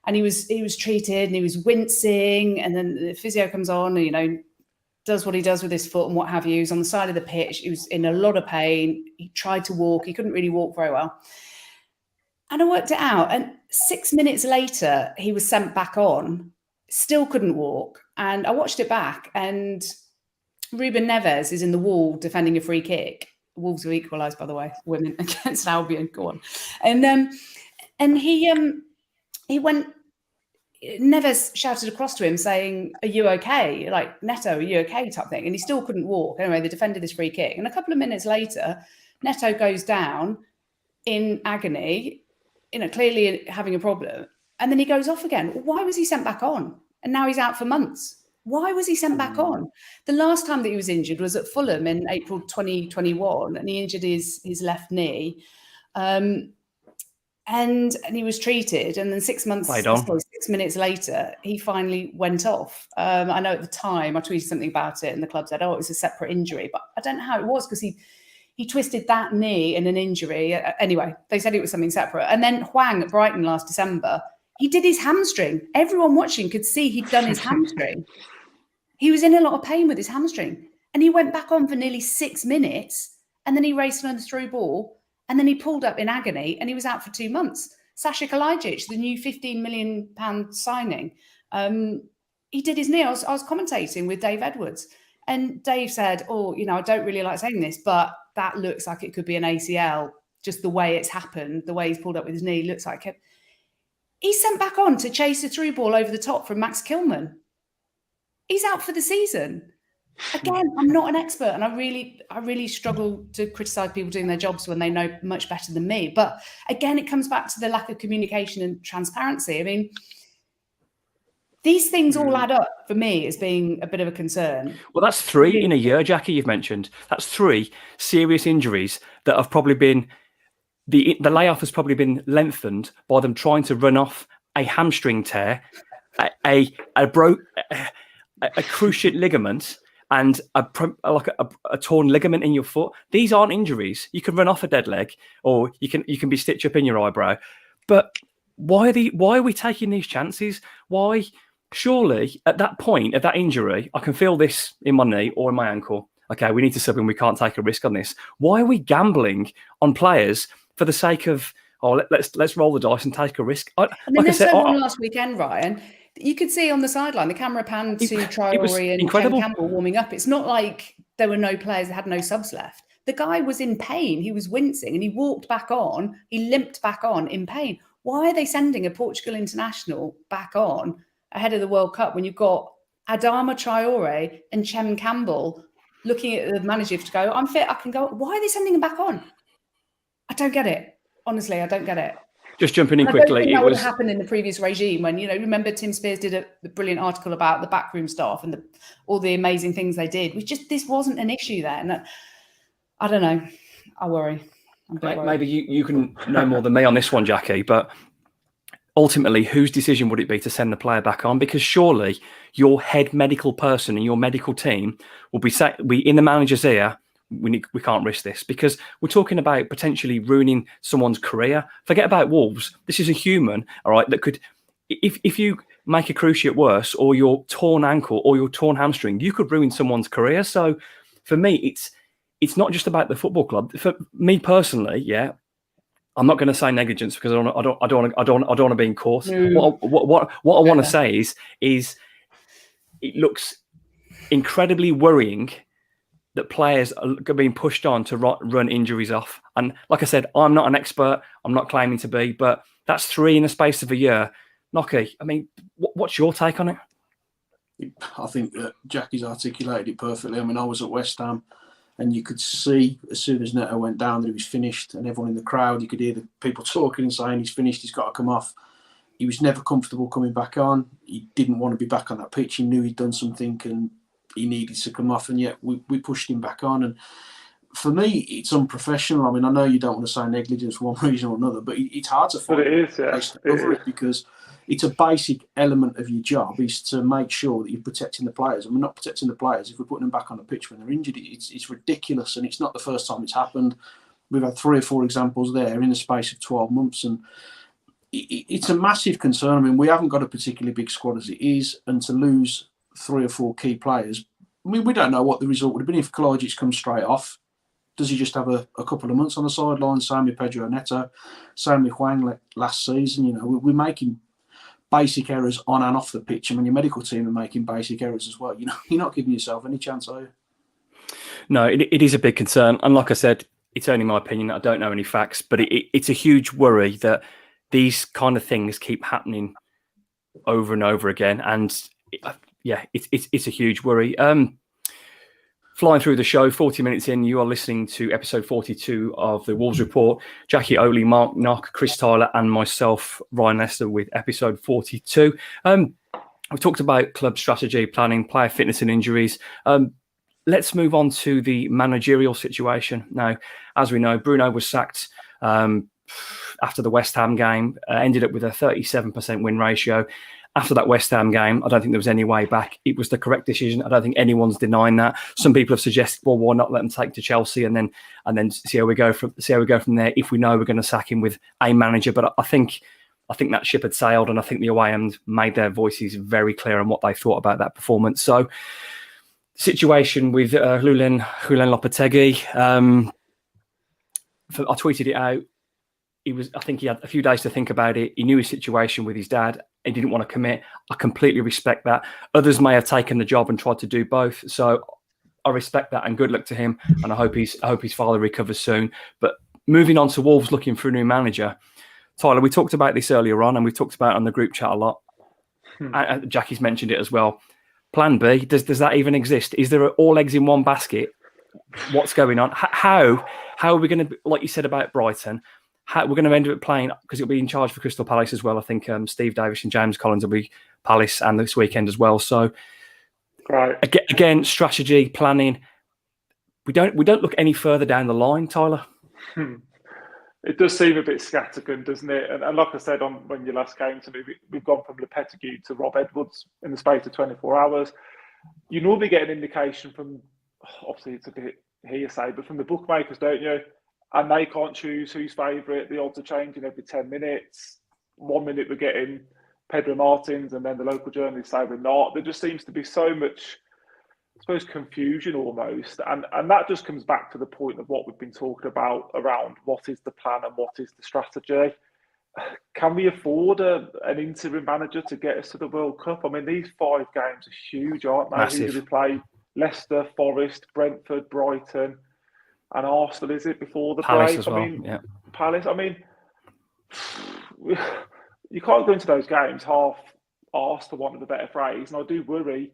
Speaker 2: And he was treated, and he was wincing, and then the physio comes on, and, you know, does what he does with his foot and what have you. He was on the side of the pitch. He was in a lot of pain. He tried to walk. He couldn't really walk very well. And I worked it out. And 6 minutes later, he was sent back on, still couldn't walk. And I watched it back, and Ruben Neves is in the wall defending a free kick. Wolves have equalised, by the way, women against Albion. Go on. And he went, Neves shouted across to him saying, "Are you okay?" Like, Neto, "Are you okay?" type thing. And he still couldn't walk. Anyway, they defended this free kick. And a couple of minutes later, Neto goes down in agony, you know, clearly having a problem. And then he goes off again. Why was he sent back on? And now he's out for months. Why was he sent back on? The last time that he was injured was at Fulham in April 2021, and he injured his left knee. And he was treated, and then 6 minutes later, he finally went off. I know at the time I tweeted something about it, and the club said, "Oh, it was a separate injury," but I don't know how it was, because he twisted that knee in an injury. Anyway, they said it was something separate. And then Hwang at Brighton last December, he did his hamstring. Everyone watching could see he'd done his hamstring. He was in a lot of pain with his hamstring, and he went back on for nearly 6 minutes, and then he raced another through ball. And then he pulled up in agony, and he was out for 2 months. Sasha Kalajic, the new £15 million signing, he did his knee. I was commentating with Dave Edwards, and Dave said, "Oh, you know, I don't really like saying this, but that looks like it could be an ACL. Just the way it's happened, the way he's pulled up with his knee looks like it." He's sent back on to chase a through ball over the top from Max Kilman. He's out for the season. Again, I'm not an expert, and I really struggle to criticise people doing their jobs when they know much better than me. But again, it comes back to the lack of communication and transparency. I mean, these things all add up for me as being a bit of a concern.
Speaker 1: Well, that's 3 in a year, Jackie, you've mentioned. That's 3 serious injuries that have probably been, the layoff has probably been lengthened by them trying to run off a hamstring tear, a cruciate ligament, and a torn ligament in your foot. These aren't injuries. You can run off a dead leg, or you can be stitched up in your eyebrow. But why are we taking these chances? Why? Surely at that point, at that injury, I can feel this in my knee or in my ankle. Okay, we need to sub in. We can't take a risk on this. Why are we gambling on players for the sake of, let's roll the dice and take a risk?
Speaker 2: Last weekend, Ryan, you could see on the sideline, the camera panned to Traore and Ken Campbell warming up. It's not like there were no players that had no subs left. The guy was in pain. He was wincing, and he walked back on. He limped back on in pain. Why are they sending a Portugal international back on ahead of the World Cup when you've got Adama Traore and Chem Campbell looking at the manager to go, "I'm fit, I can go"? Why are they sending him back on? I don't get it. Honestly, I don't get it.
Speaker 1: Just jumping in quickly,
Speaker 2: that would have happened in the previous regime when, you know, remember Tim Spears did a brilliant article about the backroom staff and all the amazing things they did. This wasn't an issue there. And I don't know. I worry.
Speaker 1: Maybe you can know more than me on this one, Jackie, but ultimately, whose decision would it be to send the player back on? Because surely your head medical person and your medical team will be in the manager's ear. We can't risk this, because we're talking about potentially ruining someone's career. Forget about Wolves. This is a human, all right, that could, if you make a cruciate worse, or your torn ankle or your torn hamstring, you could ruin someone's career. So for me, it's not just about the football club. For me personally, yeah, I'm not going to say negligence, because I don't want to be in court. What I want to say is it looks incredibly worrying that players are being pushed on to run injuries off. And like I said, I'm not an expert. I'm not claiming to be, but that's 3 in the space of a year. Nocky, I mean, what's your take on it?
Speaker 4: I think that Jackie's articulated it perfectly. I mean, I was at West Ham, and you could see as soon as Neto went down that he was finished, and everyone in the crowd, you could hear the people talking and saying he's finished, he's got to come off. He was never comfortable coming back on. He didn't want to be back on that pitch. He knew he'd done something, and he needed to come off, and yet we pushed him back on. And for me, it's unprofessional. I mean, I know you don't want to say negligence for one reason or another, but it's hard to find it because it's a basic element of your job is to make sure that you're protecting the players. And we're not protecting the players if we're putting them back on the pitch when they're injured. It's ridiculous, and it's not the first time it's happened. We've had 3 or 4 examples there in the space of 12 months, and it's a massive concern. I mean, we haven't got a particularly big squad as it is, and to lose 3 or 4 key players, I mean, we don't know what the result would have been if Kalajic comes straight off. Does he just have a couple of months on the sideline? Same with Pedro Neto, same with Huang last season. You know, we're making basic errors on and off the pitch. I mean, your medical team are making basic errors as well. You know, you're not giving yourself any chance, are you?
Speaker 1: No, it is a big concern. And like I said, it's only my opinion. I don't know any facts, but it's a huge worry that these kind of things keep happening over and over again. And it's a huge worry. Flying through the show, 40 minutes in, you are listening to episode 42 of the Wolves Report. Jackie Oley, Mark Knock, Chris Tyler, and myself, Ryan Lester, with episode 42. We've talked about club strategy, planning, player fitness and injuries. Let's move on to the managerial situation. Now, as we know, Bruno was sacked after the West Ham game, ended up with a 37% win ratio. After that West Ham game, I don't think there was any way back. It was the correct decision. I don't think anyone's denying that. Some people have suggested, well, why not let them take to Chelsea and then see how we go from there. If we know we're going to sack him with a manager, but I think that ship had sailed, and I think the away end made their voices very clear on what they thought about that performance. So, situation with Julen Lopetegui. I tweeted it out. I think he had a few days to think about it. He knew his situation with his dad. He didn't want to commit. I completely respect that. Others may have taken the job and tried to do both. So I respect that, and good luck to him. And I hope his father recovers soon. But moving on to Wolves looking for a new manager. Tyler, we talked about this earlier on, and we've talked about it on the group chat a lot. Jackie's mentioned it as well. Plan B, does that even exist? Is there all eggs in one basket? What's going on? How are we going to, like you said about Brighton, we're going to end up playing, because it'll be in charge for Crystal Palace as well. I think Steve Davis and James Collins will be Palace and this weekend as well. So,
Speaker 3: right.
Speaker 1: Again, strategy, planning. We don't look any further down the line, Tyler.
Speaker 3: It does seem a bit scattergun, doesn't it? And like I said when you last came to me, we've gone from Lopetegui to Rob Edwards in the space of 24 hours. You normally get an indication from, obviously it's a bit hearsay, but from the bookmakers, don't you? And they can't choose who's favourite. The odds are changing every 10 minutes. 1 minute we're getting Pedro Martins, and then the local journalists say we're not. There just seems to be so much, I suppose, confusion almost. And that just comes back to the point of what we've been talking about around what is the plan and what is the strategy. Can we afford an interim manager to get us to the World Cup? I mean, these 5 games are huge, aren't they?
Speaker 1: Massive.
Speaker 3: Who do we play? Leicester, Forest, Brentford, Brighton, and Arsenal, is it, before the
Speaker 1: Palace
Speaker 3: break?
Speaker 1: as well.
Speaker 3: Palace. I mean, you can't go into those games half-arsed, for want of a better phrase. And I do worry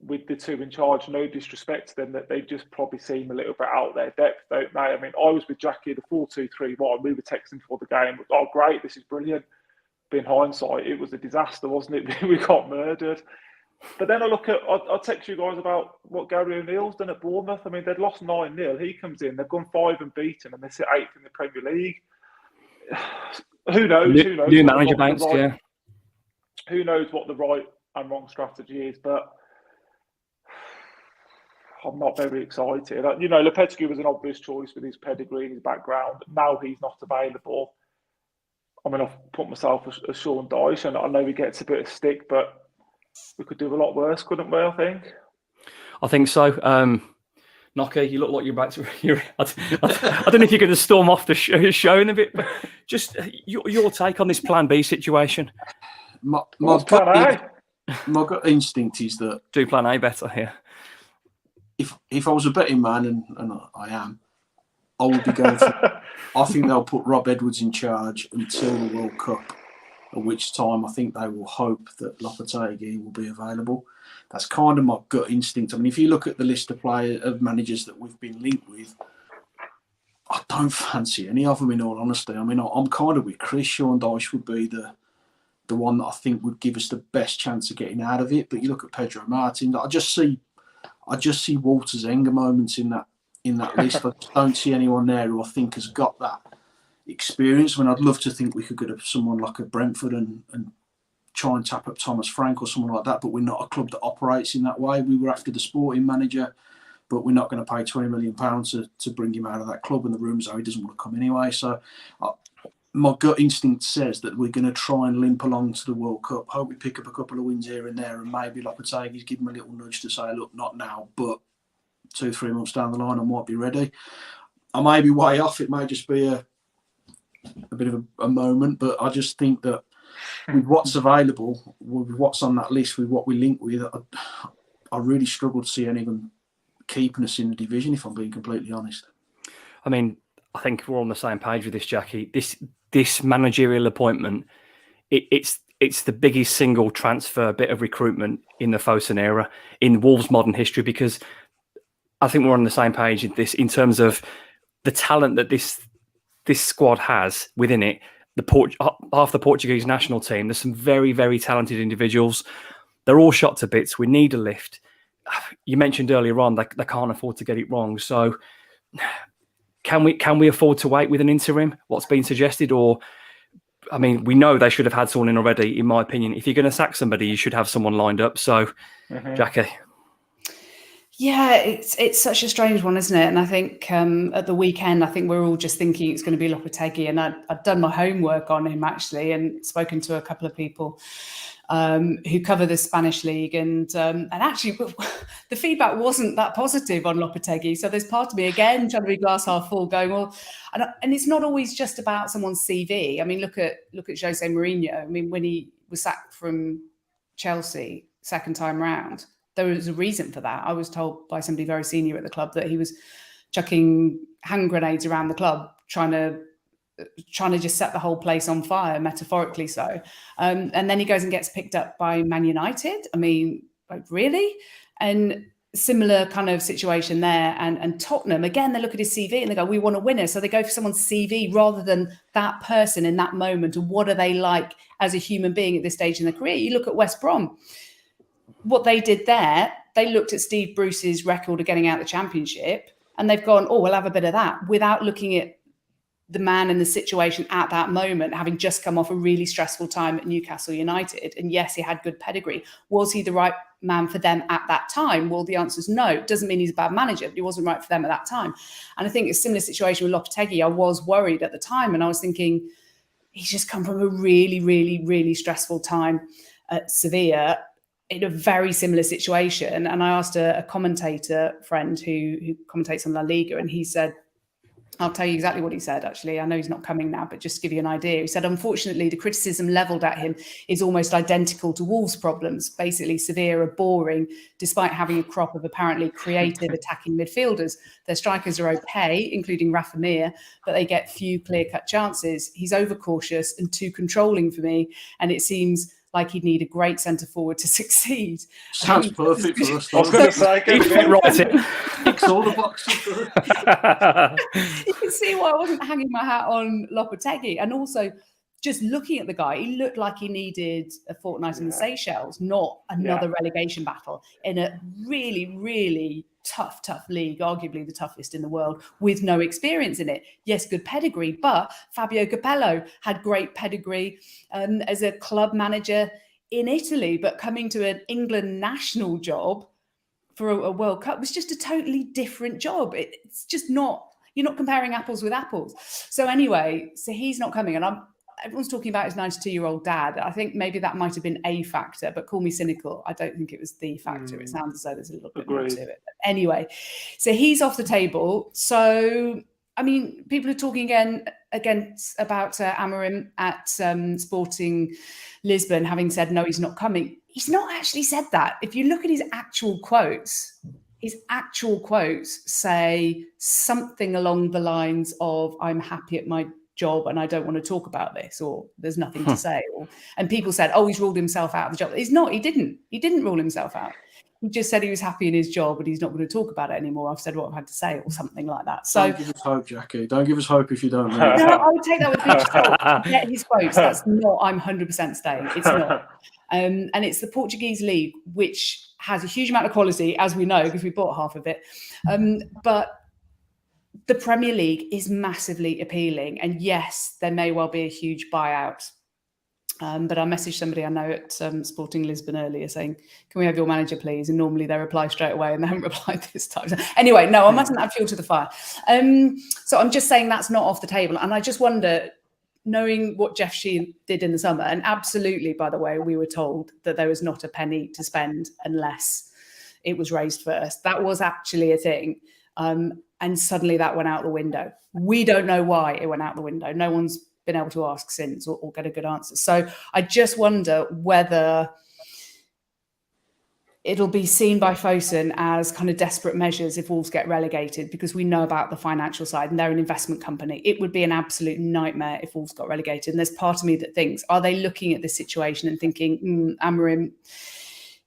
Speaker 3: with the 2 in charge, no disrespect to them, that they just probably seem a little bit out of their depth, don't they? I mean, I was with Jackie, the 4-2-3-1. We were texting before the game. Oh, great, this is brilliant. But in hindsight, it was a disaster, wasn't it? We got murdered. But then I'll text you guys about what Gary O'Neill's done at Bournemouth. I mean, they'd lost 9-0. He comes in, they've gone 5 unbeaten, and they sit 8th in the Premier League. Who knows?
Speaker 1: New manager banks, yeah.
Speaker 3: Who knows what the right and wrong strategy is, but I'm not very excited. You know, Lopetegui was an obvious choice with his pedigree and his background. Now he's not available. I mean, I've put myself as Sean Dyche, and I know he gets a bit of stick, but we could do a lot worse, couldn't we, I think?
Speaker 1: So. Knocker, you look like you're about to... I don't know if you're going to storm off the show in a bit, but just your take on this Plan B situation.
Speaker 4: My gut instinct is that...
Speaker 1: Do Plan A better here.
Speaker 4: If I was a betting man, and I am, I would be going for... I think they'll put Rob Edwards in charge until the World Cup, at which time I think they will hope that Lopetegui will be available. That's kind of my gut instinct. I mean, if you look at the list of managers that we've been linked with, I don't fancy any of them, in all honesty. I mean, I'm kind of with Chris. Sean Dyche would be the one that I think would give us the best chance of getting out of it. But you look at Pedro Martin, I just see Walter Zenga moments in that list. I don't see anyone there who I think has got that experience. I mean, I'd love to think we could get someone like a Brentford and try and tap up Thomas Frank or someone like that, but we're not a club that operates in that way. We were after the sporting manager. but we're not going to pay £20 million to bring him out of that club, and the rumours are he doesn't want to come anyway. So my gut instinct says that we're going to try and limp along to the World Cup, hope we pick up a couple of wins here and there, and maybe Lopetegui's give him a little nudge to say, look, not now, but 2-3 months down the line I might be ready. I may be way off, it may just be a bit of a moment, but I just think that with what's available, with what's on that list, with what we link with, I really struggle to see any of them keeping us in the division, if I'm being completely honest.
Speaker 1: I mean, I think we're on the same page with this, Jackie. This managerial appointment, it's the biggest single transfer bit of recruitment in the Fosun era in Wolves' modern history, because I think we're on the same page in this in terms of the talent that this squad has within it. Half the Portuguese national team, there's some very, very talented individuals. They're all shot to bits. We need a lift. You mentioned earlier on they can't afford to get it wrong. So can we afford to wait with an interim? What's been suggested? Or, I mean, we know they should have had someone in already, in my opinion. If you're going to sack somebody, you should have someone lined up. So, Jackie.
Speaker 2: Yeah, it's such a strange one, isn't it? And I think at the weekend, I think we're all just thinking it's going to be Lopetegui. And I'd done my homework on him, actually, and spoken to a couple of people who cover the Spanish league. And actually, the feedback wasn't that positive on Lopetegui. So there's part of me, again, trying to be glass half full, going, well, and it's not always just about someone's CV. I mean, look at Jose Mourinho. I mean, when he was sacked from Chelsea second time round, there was a reason for that. I was told by somebody very senior at the club that he was chucking hand grenades around the club, trying to just set the whole place on fire, metaphorically so. And then he goes and gets picked up by Man United. I mean, like, really? And similar kind of situation there. And Tottenham, again, they look at his CV and they go, we want a winner. So they go for someone's CV rather than that person in that moment. And what are they like as a human being at this stage in their career? You look at West Brom. What they did there, they looked at Steve Bruce's record of getting out of the Championship, and they've gone, oh, we'll have a bit of that, without looking at the man and the situation at that moment, having just come off a really stressful time at Newcastle United. And yes, he had good pedigree. Was he the right man for them at that time? Well, the answer is no. Doesn't mean he's a bad manager, but he wasn't right for them at that time. And I think it's a similar situation with Lopetegui. I was worried at the time, and I was thinking, he's just come from a really, really, really stressful time at Sevilla, in a very similar situation. And I asked a commentator friend who commentates on La Liga, and he said, I'll tell you exactly what he said, actually. I know he's not coming now, but just to give you an idea. He said, unfortunately, the criticism levelled at him is almost identical to Wolves' problems. Basically, Sevilla are boring, despite having a crop of apparently creative attacking midfielders. Their strikers are okay, including Rafa Mir, but they get few clear-cut chances. He's overcautious and too controlling for me, and it seems like he'd need a great centre forward to succeed.
Speaker 4: Sounds perfect for us.
Speaker 3: I was going to say,
Speaker 4: ticks all the boxes for us.
Speaker 2: You can see why I wasn't hanging my hat on Lopetegui. And also, just looking at the guy, he looked like he needed a fortnight in the Seychelles, not another relegation battle in a really, really tough league, arguably the toughest in the world, with no experience in it. Yes, good pedigree, but Fabio Capello had great pedigree as a club manager in Italy, but coming to an England national job for a World Cup was just a totally different job. It's just not, you're not comparing apples with apples. So anyway, so he's not coming, and everyone's talking about his 92-year-old dad. I think maybe that might have been a factor, but call me cynical. I don't think it was the factor. It sounds as though there's a little bit more to it. But anyway, so he's off the table. So, I mean, people are talking again about Amorim at Sporting Lisbon, having said, no, he's not coming. He's not actually said that. If you look at his actual quotes say something along the lines of, I'm happy at my job and I don't want to talk about this, or there's nothing to say. And people said, oh, he's ruled himself out of the job. He's not. He didn't rule himself out. He just said he was happy in his job and he's not going to talk about it anymore. I've said what I've had to say, or something like that. So
Speaker 4: don't give us hope, Jackie. Don't give us hope if you don't know.
Speaker 2: No, I would take that with a pinch of salt. Get his quotes. That's not, I'm 100% staying. It's not. And it's the Portuguese league, which has a huge amount of quality, as we know, because we bought half of it. But the Premier League is massively appealing. And yes, there may well be a huge buyout But I messaged somebody I know at Sporting Lisbon earlier saying, can we have your manager, please? And normally they reply straight away, and they haven't replied this time. So anyway, no, I mustn't add fuel to the fire. So I'm just saying that's not off the table. And I just wonder, knowing what Jeff Sheehan did in the summer, and absolutely, by the way, we were told that there was not a penny to spend unless it was raised first. That was actually a thing. And suddenly that went out the window. We don't know why it went out the window. No one's been able to ask since or get a good answer. So I just wonder whether it'll be seen by Fosun as kind of desperate measures if Wolves get relegated, because we know about the financial side and they're an investment company. It would be an absolute nightmare if Wolves got relegated. And there's part of me that thinks, are they looking at this situation and thinking, Amorim,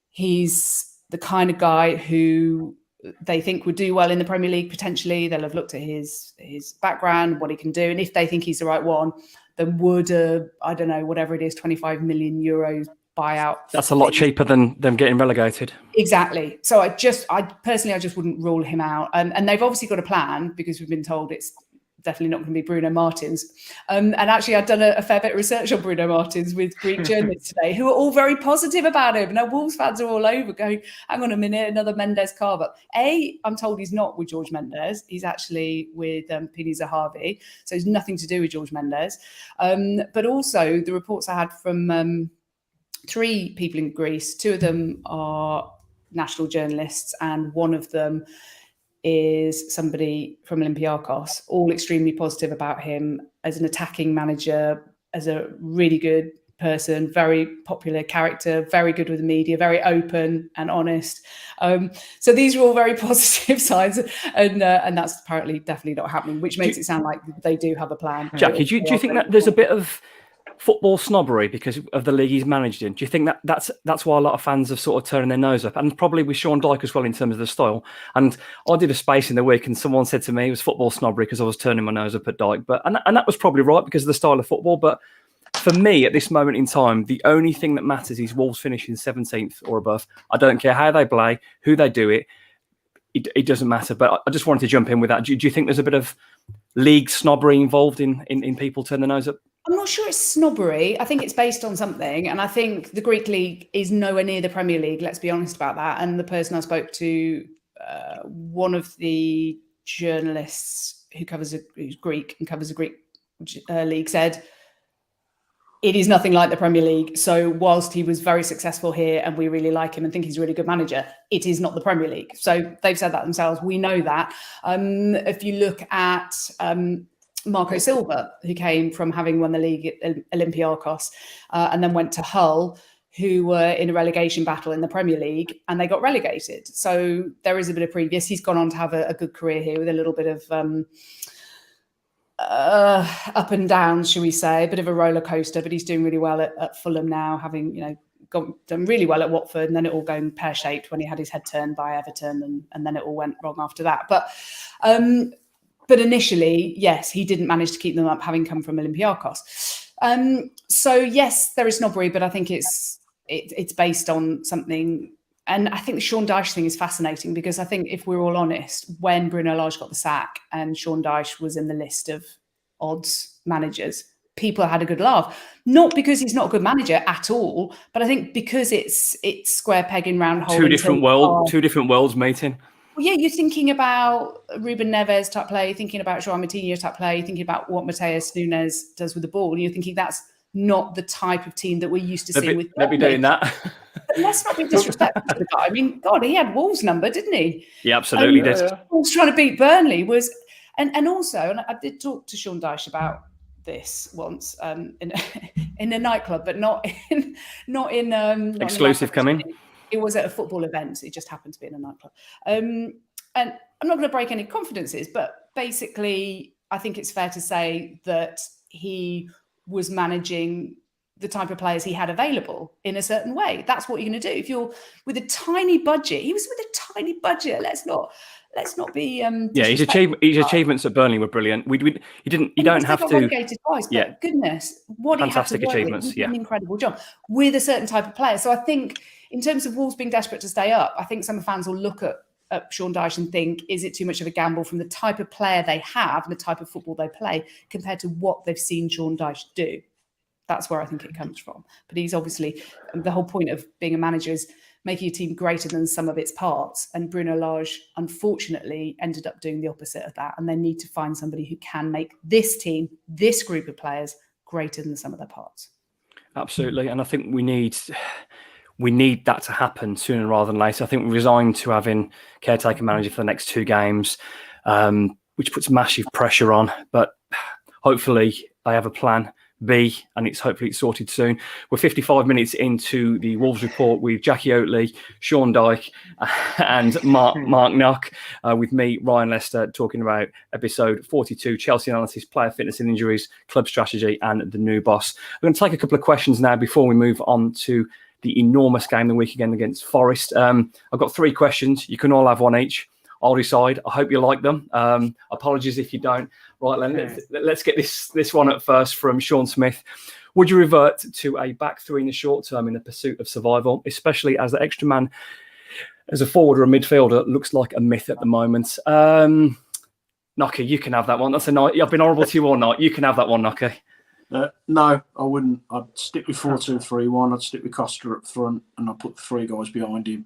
Speaker 2: he's the kind of guy who they think would do well in the Premier League, potentially. They'll have looked at his background, what he can do. And if they think he's the right one, then would I don't know, whatever it is, 25 million euros buyout.
Speaker 1: That's a lot cheaper than them getting relegated.
Speaker 2: Exactly. So I just wouldn't rule him out. And they've obviously got a plan, because we've been told it's definitely not going to be Bruno Martins. And actually, I've done a fair bit of research on Bruno Martins with Greek journalists today, who are all very positive about him. Now, Wolves fans are all over going, hang on a minute, another Mendes carve-up. I'm told he's not with George Mendes. He's actually with Pini Zahavi. So it's nothing to do with George Mendes. But also, the reports I had from 3 people in Greece, 2 of them are national journalists, and one of them is somebody from Olympiakos, all extremely positive about him as an attacking manager, as a really good person, very popular character, very good with the media, very open and honest. So these are all very positive signs, and that's apparently definitely not happening, which makes it sound like they do have a plan.
Speaker 1: Jackie, do you think that there's a bit of football snobbery because of the league he's managed in? Do you think that's why a lot of fans have sort of turned their nose up? And probably with Sean Dyche as well in terms of the style. And I did a space in the week and someone said to me it was football snobbery because I was turning my nose up at Dyche. And that was probably right because of the style of football. But for me, at this moment in time, the only thing that matters is Wolves finishing 17th or above. I don't care how they play, who they do it. It doesn't matter. But I just wanted to jump in with that. Do you think there's a bit of league snobbery involved in people turning their nose up?
Speaker 2: I'm not sure it's snobbery. I think it's based on something. And I think the Greek league is nowhere near the Premier League. Let's be honest about that. And the person I spoke to, one of the journalists who's Greek and covers the Greek league, said it is nothing like the Premier League. So whilst he was very successful here and we really like him and think he's a really good manager, it is not the Premier League. So they've said that themselves. We know that. If you look at Marco Silva, who came from having won the league at Olympiakos and then went to Hull, who were in a relegation battle in the Premier League, and they got relegated. So there is a bit of previous. He's gone on to have a good career here with a little bit of up and down, shall we say, a bit of a roller coaster, but he's doing really well at Fulham now, having, done really well at Watford, and then it all going pear-shaped when he had his head turned by Everton, and then it all went wrong after that. But initially, yes, he didn't manage to keep them up, having come from Olympiakos. So yes, there is snobbery, but I think it's based on something. And I think the Sean Dyche thing is fascinating, because I think if we're all honest, when Bruno Lage got the sack and Sean Dyche was in the list of odds managers, people had a good laugh. Not because he's not a good manager at all, but I think because it's square peg in round hole.
Speaker 1: Two different worlds meeting.
Speaker 2: Well, yeah, you're thinking about Ruben Neves type play, you're thinking about João Moutinho type play, you're thinking about what Mateus Nunes does with the ball, and you're thinking that's not the type of team that we're used to seeing with
Speaker 1: They'll be doing that.
Speaker 2: But let's not be disrespectful to the guy. I mean, God, he had Wolves' number, didn't he?
Speaker 1: Yeah, absolutely did.
Speaker 2: Wolves trying to beat Burnley was, and also, and I did talk to Sean Dyche about this once in a nightclub, but not in
Speaker 1: exclusive coming.
Speaker 2: It was at a football event. It just happened to be in a nightclub. And I'm not going to break any confidences, but basically, I think it's fair to say that he was managing the type of players he had available in a certain way. That's what you're going to do. If you're with a tiny budget, he was with a tiny budget. Let's not be. Yeah,
Speaker 1: his achievements at Burnley were brilliant. You don't have to.
Speaker 2: Relegated twice, but yeah, goodness, what
Speaker 1: fantastic
Speaker 2: he had to
Speaker 1: achievements.
Speaker 2: With, an incredible job with a certain type of player. So I think, in terms of Wolves being desperate to stay up, I think some fans will look at Sean Dyche and think, is it too much of a gamble from the type of player they have and the type of football they play compared to what they've seen Sean Dyche do? That's where I think it comes from. But he's obviously, the whole point of being a manager is making a team greater than some of its parts. And Bruno Lage, unfortunately, ended up doing the opposite of that. And they need to find somebody who can make this team, this group of players, greater than some of their parts.
Speaker 1: Absolutely. And I think we need that to happen sooner rather than later. I think we're resigned to having caretaker manager for the next 2 games, which puts massive pressure on. But hopefully they have a plan B, and hopefully it's sorted soon. We're 55 minutes into the Wolves report with Jackie Oatley, Sean Dyke, and Mark Knock, with me, Ryan Lester, talking about episode 42, Chelsea analysis, player fitness and injuries, club strategy, and the new boss. I'm going to take a couple of questions now before we move on to the enormous game the week again against Forest. I've got 3 questions. You can all have one each. I'll decide. I hope you like them. Apologies if you don't. Right, then, let's get this one up first from Sean Smith. Would you revert to a back 3 in the short term in the pursuit of survival, especially as the extra man as a forward or a midfielder looks like a myth at the moment? Knocker, you can have that one. That's a night. I've been horrible to you all night. You can have that one, Knocker.
Speaker 4: No, I wouldn't. I'd stick with 4-2-3-1. I'd stick with Costa up front, and I'd put the 3 guys behind him.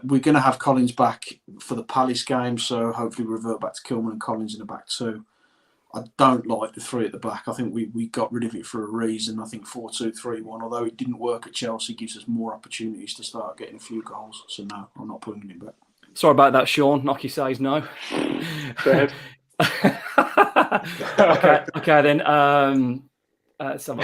Speaker 4: We're going to have Collins back for the Palace game, so hopefully we revert back to Kilman and Collins in the back 2. I don't like the 3 at the back. I think we got rid of it for a reason. I think 4-2-3-1, although it didn't work at Chelsea, gives us more opportunities to start getting a few goals. So no, I'm not putting it back.
Speaker 1: Sorry about that, Sean. Knocky says no.
Speaker 3: Dead.
Speaker 1: Okay then. So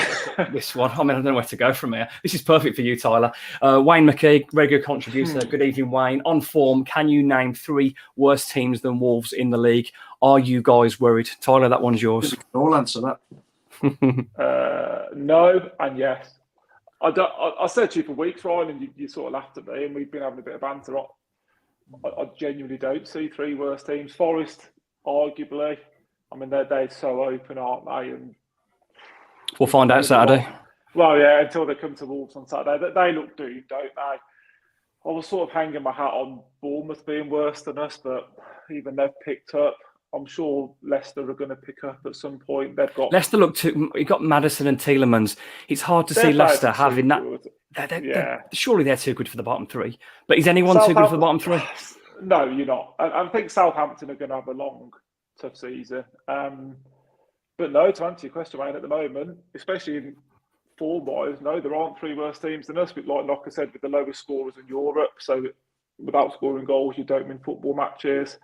Speaker 1: this one, I don't know where to go from here. This is perfect for you, Tyler. Wayne McKee, regular contributor. Good evening, Wayne. On form, can you name 3 worse teams than Wolves in the league? Are you guys worried? Tyler, that one's yours.
Speaker 4: I'll answer
Speaker 3: that. No and yes. I said to you for weeks, Ryan, and you sort of laughed at me, and we've been having a bit of banter. I genuinely don't see 3 worse teams. Forest, arguably. I mean, they're so open, aren't they? And
Speaker 1: we'll find out Saturday.
Speaker 3: Well, yeah, until they come to Wolves on Saturday. They look doomed, don't they? I was sort of hanging my hat on Bournemouth being worse than us, but even they've picked up. I'm sure Leicester are going to pick up at some point. They've got
Speaker 1: Leicester you've got Maddison and Tielemans. It's hard to see Leicester having that. Surely they're too good for the bottom 3. But is anyone too good for the bottom 3?
Speaker 3: No, you're not. I think Southampton are going to have a long, tough season. But no, to answer your question, Wayne, at the moment, especially in form-wise, no, there aren't 3 worse teams than us. But like Knocker said, with the lowest scorers in Europe, so without scoring goals, you don't win football matches.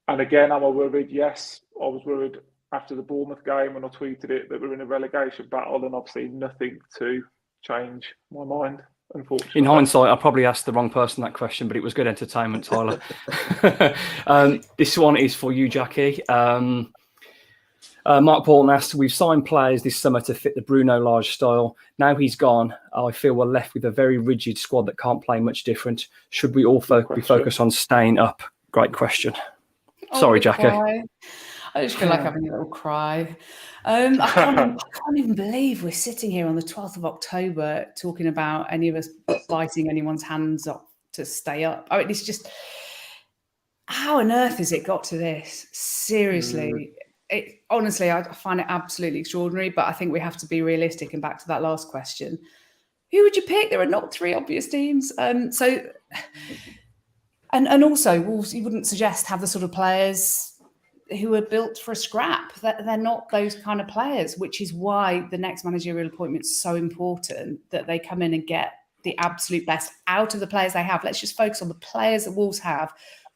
Speaker 3: And again, am I worried? Yes, I was worried after the Bournemouth game when I tweeted it that we're in a relegation battle, and I've seen nothing to change my mind, unfortunately.
Speaker 1: In hindsight, I probably asked the wrong person that question, but it was good entertainment, Tyler. This one is for you, Jackie. Mark Paulton asked, we've signed players this summer to fit the Bruno Lage style. Now he's gone, I feel we're left with a very rigid squad that can't play much different. Should we all be focused on staying up? Great question. Sorry, Jackie.
Speaker 2: I just feel like having a little cry. I can't even believe we're sitting here on the 12th of October talking about any of us biting anyone's hands off to stay up. I mean, it's just, how on earth has it got to this? Seriously. Honestly, I find it absolutely extraordinary, but I think we have to be realistic. And back to that last question, who would you pick? There are not 3 obvious teams. And also, Wolves, you wouldn't suggest have the sort of players who are built for a scrap. They're not those kind of players, which is why the next managerial appointment is so important, that they come in and get the absolute best out of the players they have. Let's just focus on the players that Wolves have.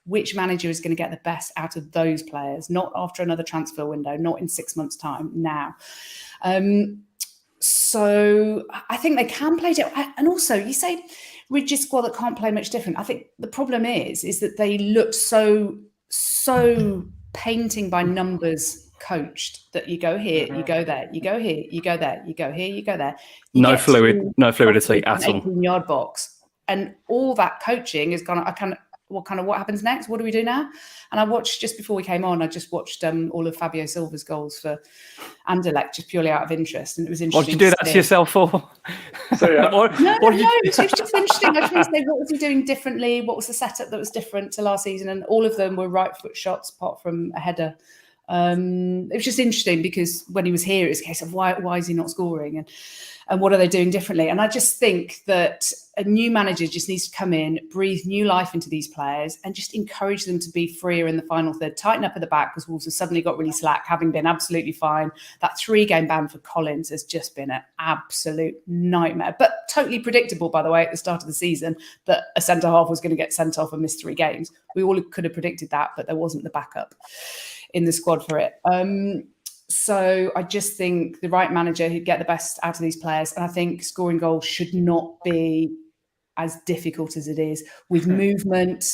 Speaker 2: Which manager is going to get the best out of those players, not after another transfer window, not in 6 months' time, now. So I think they can play it. And also, you say rigid squad that can't play much different. I think the problem is that they look so painting by numbers coached that you go here, you go there, you go here, you go there, you go here, you go there.
Speaker 1: No fluidity at all.
Speaker 2: 18-yard box. And all that coaching is gone. What happens next? What do we do now? And I watched, just before we came on, I just watched all of Fabio Silva's goals for Anderlecht, just purely out of interest. And it was interesting.
Speaker 1: What did you do that to yourself for?
Speaker 2: No, it was just interesting. I just want to say, what was he doing differently? What was the setup that was different to last season? And all of them were right foot shots, apart from a header It was just interesting because when he was here, it was a case of why is he not scoring and what are they doing differently? And I just think that a new manager just needs to come in, breathe new life into these players and just encourage them to be freer in the final third, tighten up at the back because Wolves have suddenly got really slack, having been absolutely fine. That 3-game ban for Collins has just been an absolute nightmare, but totally predictable, by the way, at the start of the season, that a centre-half was going to get sent off and miss 3 games. We all could have predicted that, but there wasn't the backup in the squad for it. So I just think the right manager who'd get the best out of these players. And I think scoring goals should not be as difficult as it is, with movement,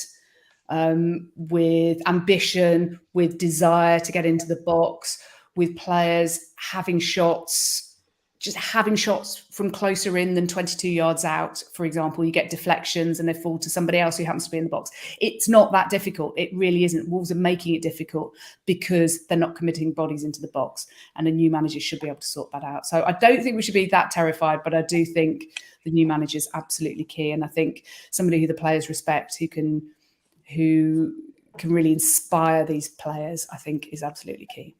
Speaker 2: with ambition, with desire to get into the box, with players having shots, just having shots from closer in than 22 yards out. For example, you get deflections and they fall to somebody else who happens to be in the box. It's not that difficult. It really isn't. Wolves are making it difficult because they're not committing bodies into the box, and a new manager should be able to sort that out. So I don't think we should be that terrified, but I do think the new manager is absolutely key. And I think somebody who the players respect, who can really inspire these players, I think is absolutely key.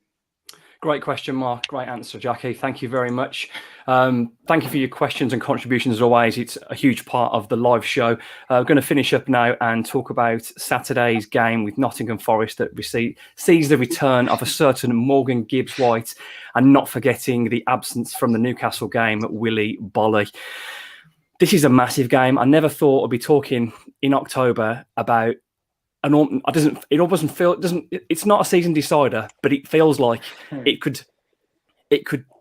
Speaker 1: Great question, Mark. Great answer, Jackie. Thank you very much. Thank you for your questions and contributions as always. It's a huge part of the live show. We're going to finish up now and talk about Saturday's game with Nottingham Forest that sees the return of a certain Morgan Gibbs-White, and not forgetting the absence from the Newcastle game, Willy Bolly. This is a massive game. I never thought I'd be talking in October about it's not a season decider, but it feels like it could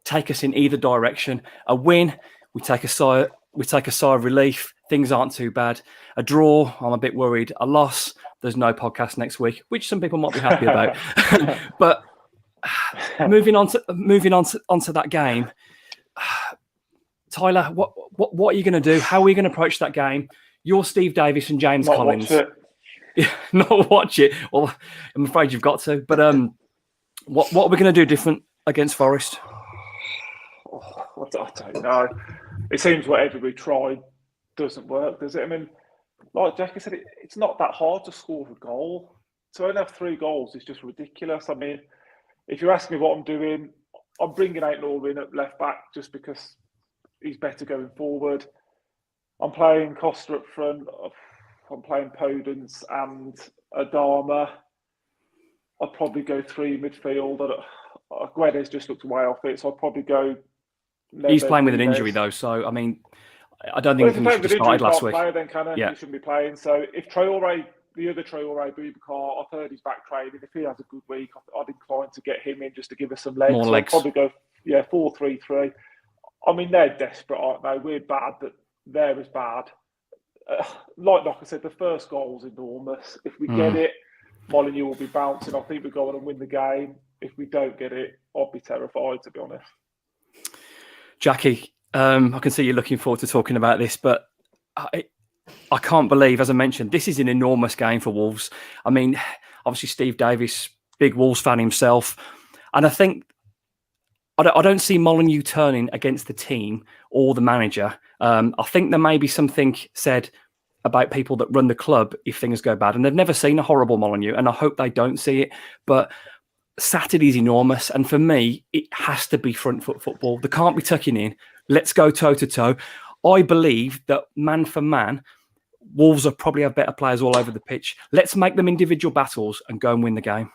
Speaker 1: take us in either direction. A win, we take a sigh of relief. Things aren't too bad. A draw, I'm a bit worried. A loss, there's no podcast next week, which some people might be happy about. But moving on to that game, Tyler, what are you going to do? How are we going to approach that game? You're Steve Davis and James Collins. Not watch it. Well, I'm afraid you've got to. But what are we going to do different against Forest?
Speaker 3: I don't know. It seems whatever we try doesn't work, does it? I mean, like Jackie said, it's not that hard to score a goal. To only have 3 goals is just ridiculous. I mean, if you ask me what I'm doing, I'm bringing Aitnall in at left back just because he's better going forward. I'm playing Costa up front. I'm playing Podence and Adama. I'd probably go 3 midfield. Guedes just looked way off it, so I'd probably go.
Speaker 1: He's playing with an injury though, so I mean, I don't think he should have started last week.
Speaker 3: Then he shouldn't be playing. So if Traoré, the other Traoré, Boubacar, I've heard he's back training. If he has a good week, I'd incline to get him in just to give us some legs.
Speaker 1: More legs.
Speaker 3: I'd probably go 4-3-3. I mean, they're desperate, aren't they? We're bad, but they're as bad. Like I said, the first goal's enormous. If we get it, Molineux will be bouncing. I think we go on and win the game. If we don't get it, I'll be terrified, to be honest.
Speaker 1: Jackie, I can see you're looking forward to talking about this, but I can't believe, as I mentioned, this is an enormous game for Wolves. I mean, obviously Steve Davis, big Wolves fan himself, and I think I don't see Molineux turning against the team or the manager. I think there may be something said about people that run the club if things go bad, and they've never seen a horrible Molineux, and I hope they don't see it. But Saturday's enormous, and for me, it has to be front foot football. They can't be tucking in. Let's go toe to toe. I believe that man for man, Wolves will probably have better players all over the pitch. Let's make them individual battles and go and win the game.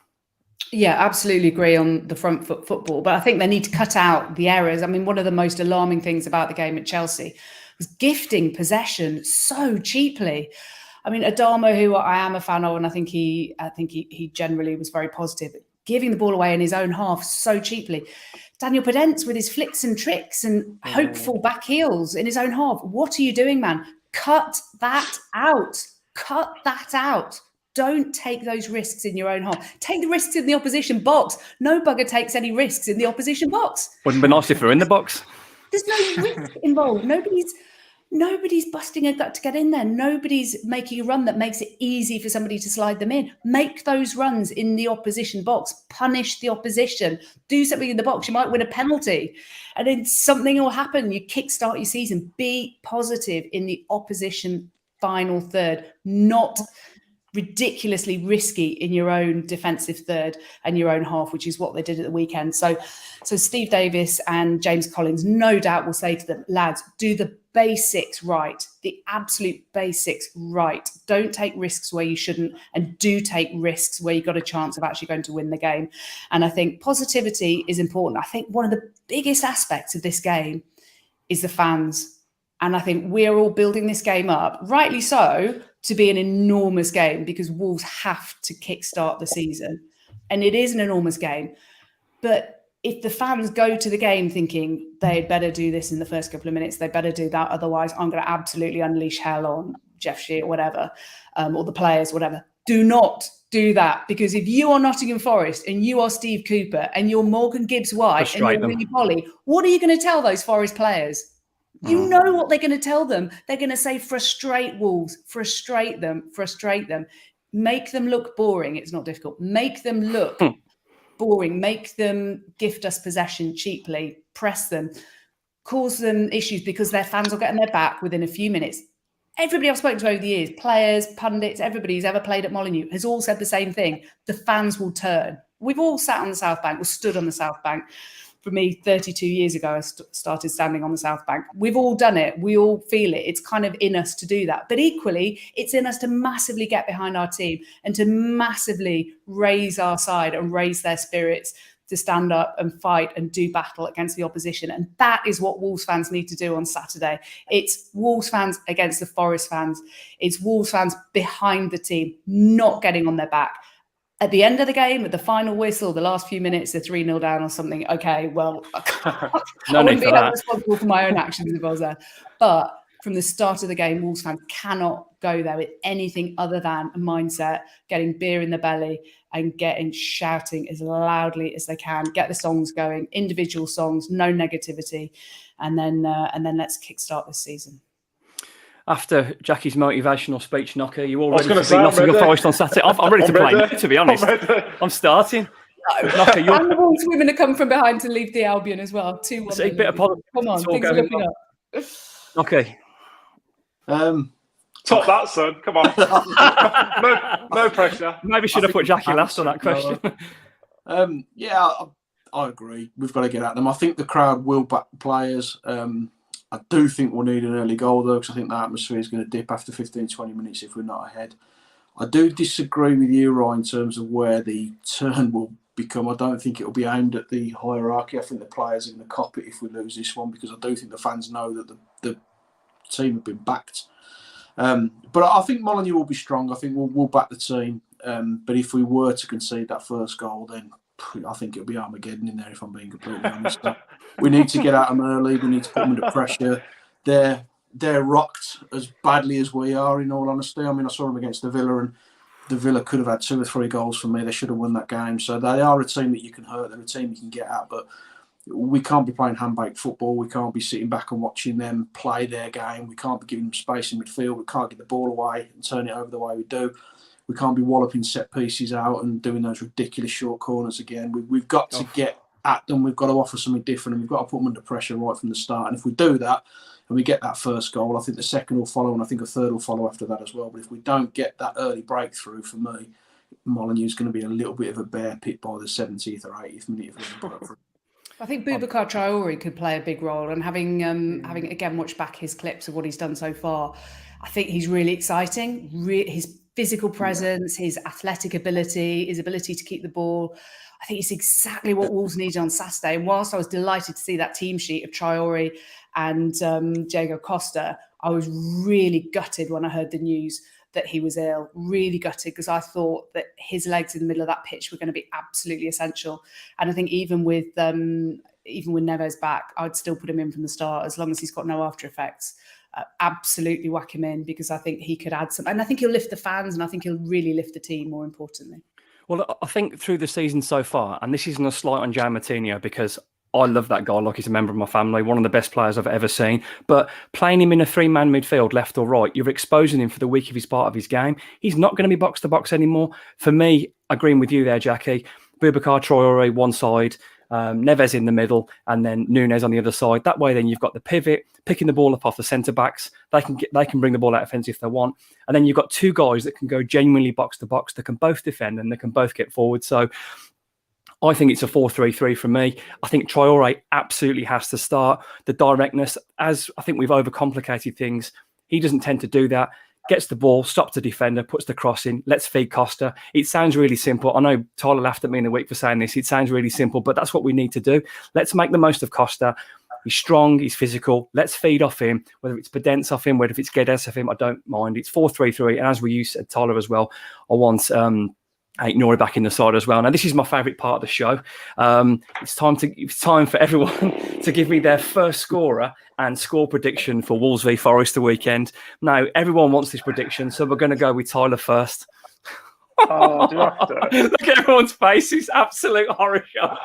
Speaker 2: Yeah, absolutely agree on the front foot football, but I think they need to cut out the errors. I mean, one of the most alarming things about the game at Chelsea was gifting possession so cheaply. I mean, Adama, who I am a fan of, and I think he generally was very positive, giving the ball away in his own half so cheaply. Daniel Podence with his flicks and tricks and hopeful back heels in his own half. What are you doing, man? Cut that out. Cut that out. Don't take those risks in your own half. Take the risks in the opposition box. No bugger takes any risks in the opposition box.
Speaker 1: Wouldn't be nice if we're in the box.
Speaker 2: There's no risk involved. Nobody's busting a gut to get in there. Nobody's making a run that makes it easy for somebody to slide them in. Make those runs in the opposition box. Punish the opposition. Do something in the box. You might win a penalty. And then something will happen. You kickstart your season. Be positive in the opposition final third. Not ridiculously risky in your own defensive third and your own half, which is what they did at the weekend. So Steve Davis and James Collins no doubt will say to them, lads, do the basics right, the absolute basics right. Don't take risks where you shouldn't, and do take risks where you've got a chance of actually going to win the game. And I think positivity is important. I think one of the biggest aspects of this game is the fans. And I think we're all building this game up, rightly so, to be an enormous game, because Wolves have to kickstart the season. And it is an enormous game. But if the fans go to the game thinking they'd better do this in the first couple of minutes, they better do that, otherwise I'm going to absolutely unleash hell on Jeff Shea or whatever, or the players, whatever. Do not do that, because if you are Nottingham Forest and you are Steve Cooper and you're Morgan Gibbs-White and you're Willie Polly, what are you going to tell those Forest players? You know what they're going to tell them. They're going to say, frustrate Wolves, frustrate them, make them look boring. It's not difficult. Make them look boring, make them gift us possession cheaply, press them, cause them issues, because their fans will get on their back within a few minutes. Everybody I've spoken to over the years, players, pundits, everybody who's ever played at Molineux has all said the same thing. The fans will turn. We've all sat on the South Bank, or stood on the South Bank. For me, 32 years ago, I started standing on the South Bank. We've all done it. We all feel it. It's kind of in us to do that. But equally, it's in us to massively get behind our team and to massively raise our side and raise their spirits to stand up and fight and do battle against the opposition. And that is what Wolves fans need to do on Saturday. It's Wolves fans against the Forest fans. It's Wolves fans behind the team, not getting on their back. At the end of the game, at the final whistle, the last few minutes, they're 3-0 down or something. Okay, well, I wouldn't be held responsible for my own actions if I was there. But from the start of the game, Wolves fans cannot go there with anything other than a mindset, getting beer in the belly and shouting as loudly as they can, get the songs going, individual songs, no negativity, and then let's kickstart this season.
Speaker 1: After Jackie's motivational speech, Knocker, you all ready to beat Nottingham Forest on Saturday? I'm ready to play now, to be honest. I'm starting.
Speaker 2: Knocker, and the Wolves women to come from behind to leave the Albion as well. 2-1.
Speaker 1: A bit of positive.
Speaker 2: Come on, things are looking up.
Speaker 1: Okay.
Speaker 3: Top that, son. Come on. no pressure.
Speaker 1: Maybe should have put Jackie last on that question.
Speaker 4: Yeah, I agree. We've got to get at them. I think the crowd will back the players. I do think we'll need an early goal, though, because I think the atmosphere is going to dip after 15, 20 minutes if we're not ahead. I do disagree with you, Ryan, in terms of where the turn will become. I don't think it will be aimed at the hierarchy. I think the players are going to cop it if we lose this one, because I do think the fans know that the team have been backed. But I think Molineux will be strong. I think we'll back the team. But if we were to concede that first goal, then I think it'll be Armageddon in there, if I'm being completely honest. We need to get at them early. We need to put them under pressure. They're rocked as badly as we are, in all honesty. I mean, I saw them against the Villa, and the Villa could have had 2 or 3 goals for me. They should have won that game. So they are a team that you can hurt. They're a team you can get at. But we can't be playing hand-baked football. We can't be sitting back and watching them play their game. We can't be giving them space in midfield. We can't get the ball away and turn it over the way we do. We can't be walloping set pieces out and doing those ridiculous short corners again. We've got to get at them. We've got to offer something different, and we've got to put them under pressure right from the start. And if we do that and we get that first goal, I think the second will follow, and I think a third will follow after that as well. But if we don't get that early breakthrough, for me, Molineux is going to be a little bit of a bear pit by the 70th or 80th minute.
Speaker 2: I think Boubacar Traoré could play a big role, and having again watched back his clips of what he's done so far, I think he's really exciting. His physical presence, his athletic ability, his ability to keep the ball. I think it's exactly what Wolves needed on Saturday. And whilst I was delighted to see that team sheet of Traoré and Diego Costa, I was really gutted when I heard the news that he was ill. Really gutted, because I thought that his legs in the middle of that pitch were going to be absolutely essential. And I think even with Neves back, I'd still put him in from the start as long as he's got no after effects. Absolutely whack him in, because I think he could add some, and I think he'll lift the fans, and I think he'll really lift the team, more importantly.
Speaker 1: Well, I think through the season so far, and this isn't a slight on João Moutinho, because I love that guy like he's a member of my family, one of the best players I've ever seen, but playing him in a 3-man midfield, left or right, you're exposing him for the weakest part of his game. He's not going to be box-to-box anymore. For me, agreeing with you there, Jackie, Boubacar Traoré one side, Neves in the middle, and then Nunes on the other side. That way, then you've got the pivot picking the ball up off the centre backs. They can bring the ball out offensive if they want, and then you've got two guys that can go genuinely box to box. That can both defend and they can both get forward. So I think it's a 4-3-3 for me. I think Traore absolutely has to start. The directness, as I think we've overcomplicated things, he doesn't tend to do that. Gets the ball, stops the defender, puts the cross in, let's feed Costa. It sounds really simple. I know Tyler laughed at me in the week for saying this. It sounds really simple, but that's what we need to do. Let's make the most of Costa. He's strong, he's physical. Let's feed off him, whether it's Podence off him, whether it's Guedes off him, I don't mind. It's 4-3-3. And as you said, Tyler, as well, I want Nori back in the side as well. Now, this is my favourite part of the show. It's time for everyone to give me their first scorer and score prediction for Wolves v Forest the weekend. Now, everyone wants this prediction, so we're going to go with Tyler first.
Speaker 3: Oh, do you have to?
Speaker 1: Look at everyone's faces. Absolute horror show.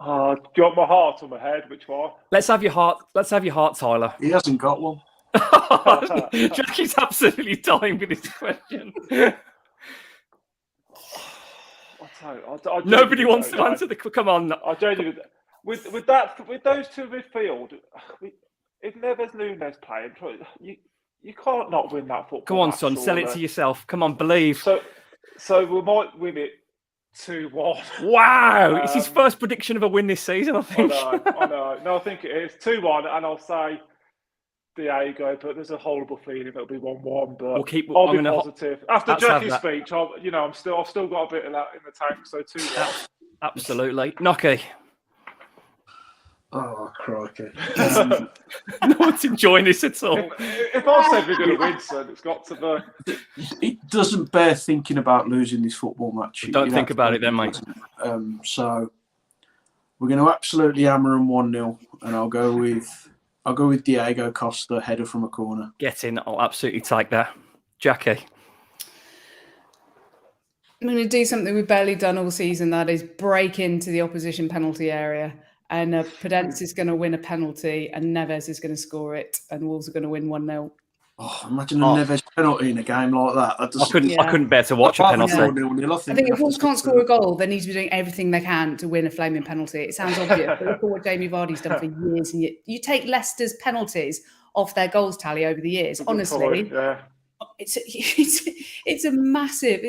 Speaker 3: Do you want my heart or my head? Which one?
Speaker 1: Let's have your heart. Let's have your heart, Tyler.
Speaker 4: He hasn't got one.
Speaker 1: Jackie's absolutely dying with this question. Nobody wants to answer the. Come on.
Speaker 3: I genuinely, with those two midfield, if Neves Nunes playing, you can't not win that football.
Speaker 1: Go on, son. Sell it to yourself. Come on, believe.
Speaker 3: So we might win it 2-1.
Speaker 1: Wow, it's his first prediction of a win this season, I think.
Speaker 3: I know. No, I think it is 2-1, and I'll say Diego, but there's a horrible feeling it'll be 1-1. But I'll be positive. After Jackie's speech, I've still got a bit of that in the tank. So 2-1.
Speaker 1: Absolutely, Nocky.
Speaker 4: Oh, crikey!
Speaker 1: No one's enjoying this at all.
Speaker 3: If I said we're going to win, son, it's got to be.
Speaker 4: It doesn't bear thinking about losing this football match.
Speaker 1: Don't think about it, then, mate.
Speaker 4: So we're going to absolutely hammer them 1-0, and I'll go with Diego Costa, header from a corner.
Speaker 1: Get in. I'll absolutely take that. Jackie.
Speaker 2: I'm going to do something we've barely done all season. That is break into the opposition penalty area. And Podence is going to win a penalty and Neves is going to score it. And Wolves are going to win 1-0.
Speaker 4: Oh, imagine a Neves penalty in a game like that.
Speaker 1: I couldn't bear to watch a penalty.
Speaker 2: I think if Wolves can't score a goal, they need to be doing everything they can to win a flaming penalty. It sounds obvious, but look at what Jamie Vardy's done for years and years. You take Leicester's penalties off their goals tally over the years. Honestly, it's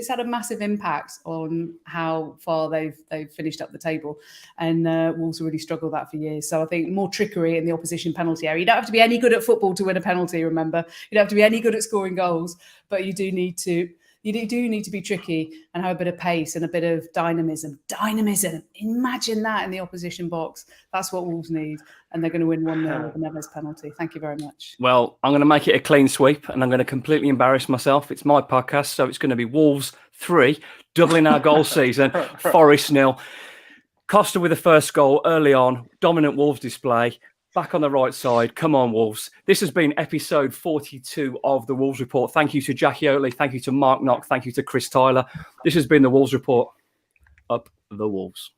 Speaker 2: had a massive impact on how far they've finished up the table, and Wolves have really struggled that for years. So I think more trickery in the opposition penalty area. You don't have to be any good at football to win a penalty. Remember, you don't have to be any good at scoring goals, but you do need to be tricky and have a bit of pace and a bit of dynamism. Imagine that in the opposition box. That's what Wolves need. And they're going to win 1-0 with a Neves penalty. Thank you very much.
Speaker 1: Well, I'm going to make it a clean sweep and I'm going to completely embarrass myself. It's my podcast, so it's going to be Wolves 3, doubling our goal season, Forest 0. Costa with the first goal early on, dominant Wolves display. Back on the right side. Come on, Wolves. This has been episode 42 of the Wolves Report. Thank you to Jackie Oatley. Thank you to Mark Knock. Thank you to Chris Tyler. This has been the Wolves Report. Up the Wolves.